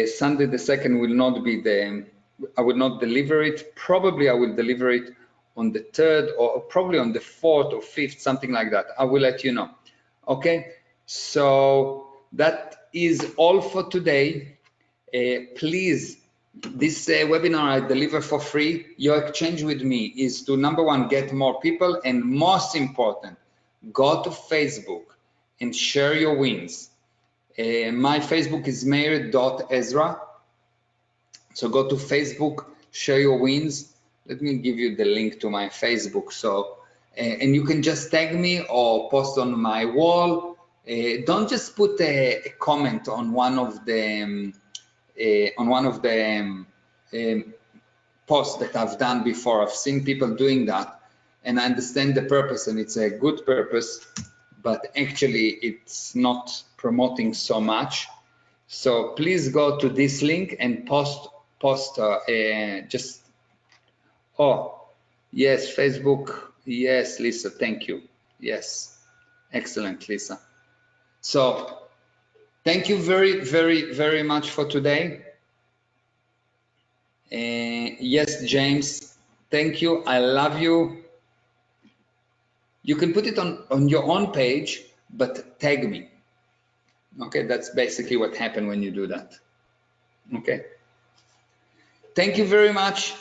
Sunday the 2nd will not be I will not deliver it. Probably I will deliver it on the 3rd or probably on the 4th or 5th, something like that. I will let you know. Okay, so that is all for today. Please This webinar I deliver for free. Your exchange with me is to, number one, get more people, and most important, go to Facebook and share your wins. My Facebook is Meir.Ezra. So go to Facebook, share your wins. Let me give you the link to my Facebook. So, and you can just tag me or post on my wall. Don't just put a comment on one of the posts that I've done before. I've seen people doing that, and I understand the purpose, and it's a good purpose, but actually it's not promoting so much. So please go to this link and post just, oh, yes, Facebook. Yes, Lisa, thank you. Yes, excellent, Lisa. So thank you very, very, very much for today. Yes, James, thank you. I love you. You can put it on your own page, but tag me. Okay, that's basically what happened when you do that. Okay. Thank you very much.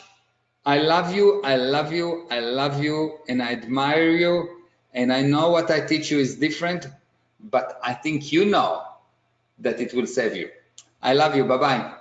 I love you, I love you, I love you, and I admire you. And I know what I teach you is different, but I think you know that it will save you. I love you. Bye-bye.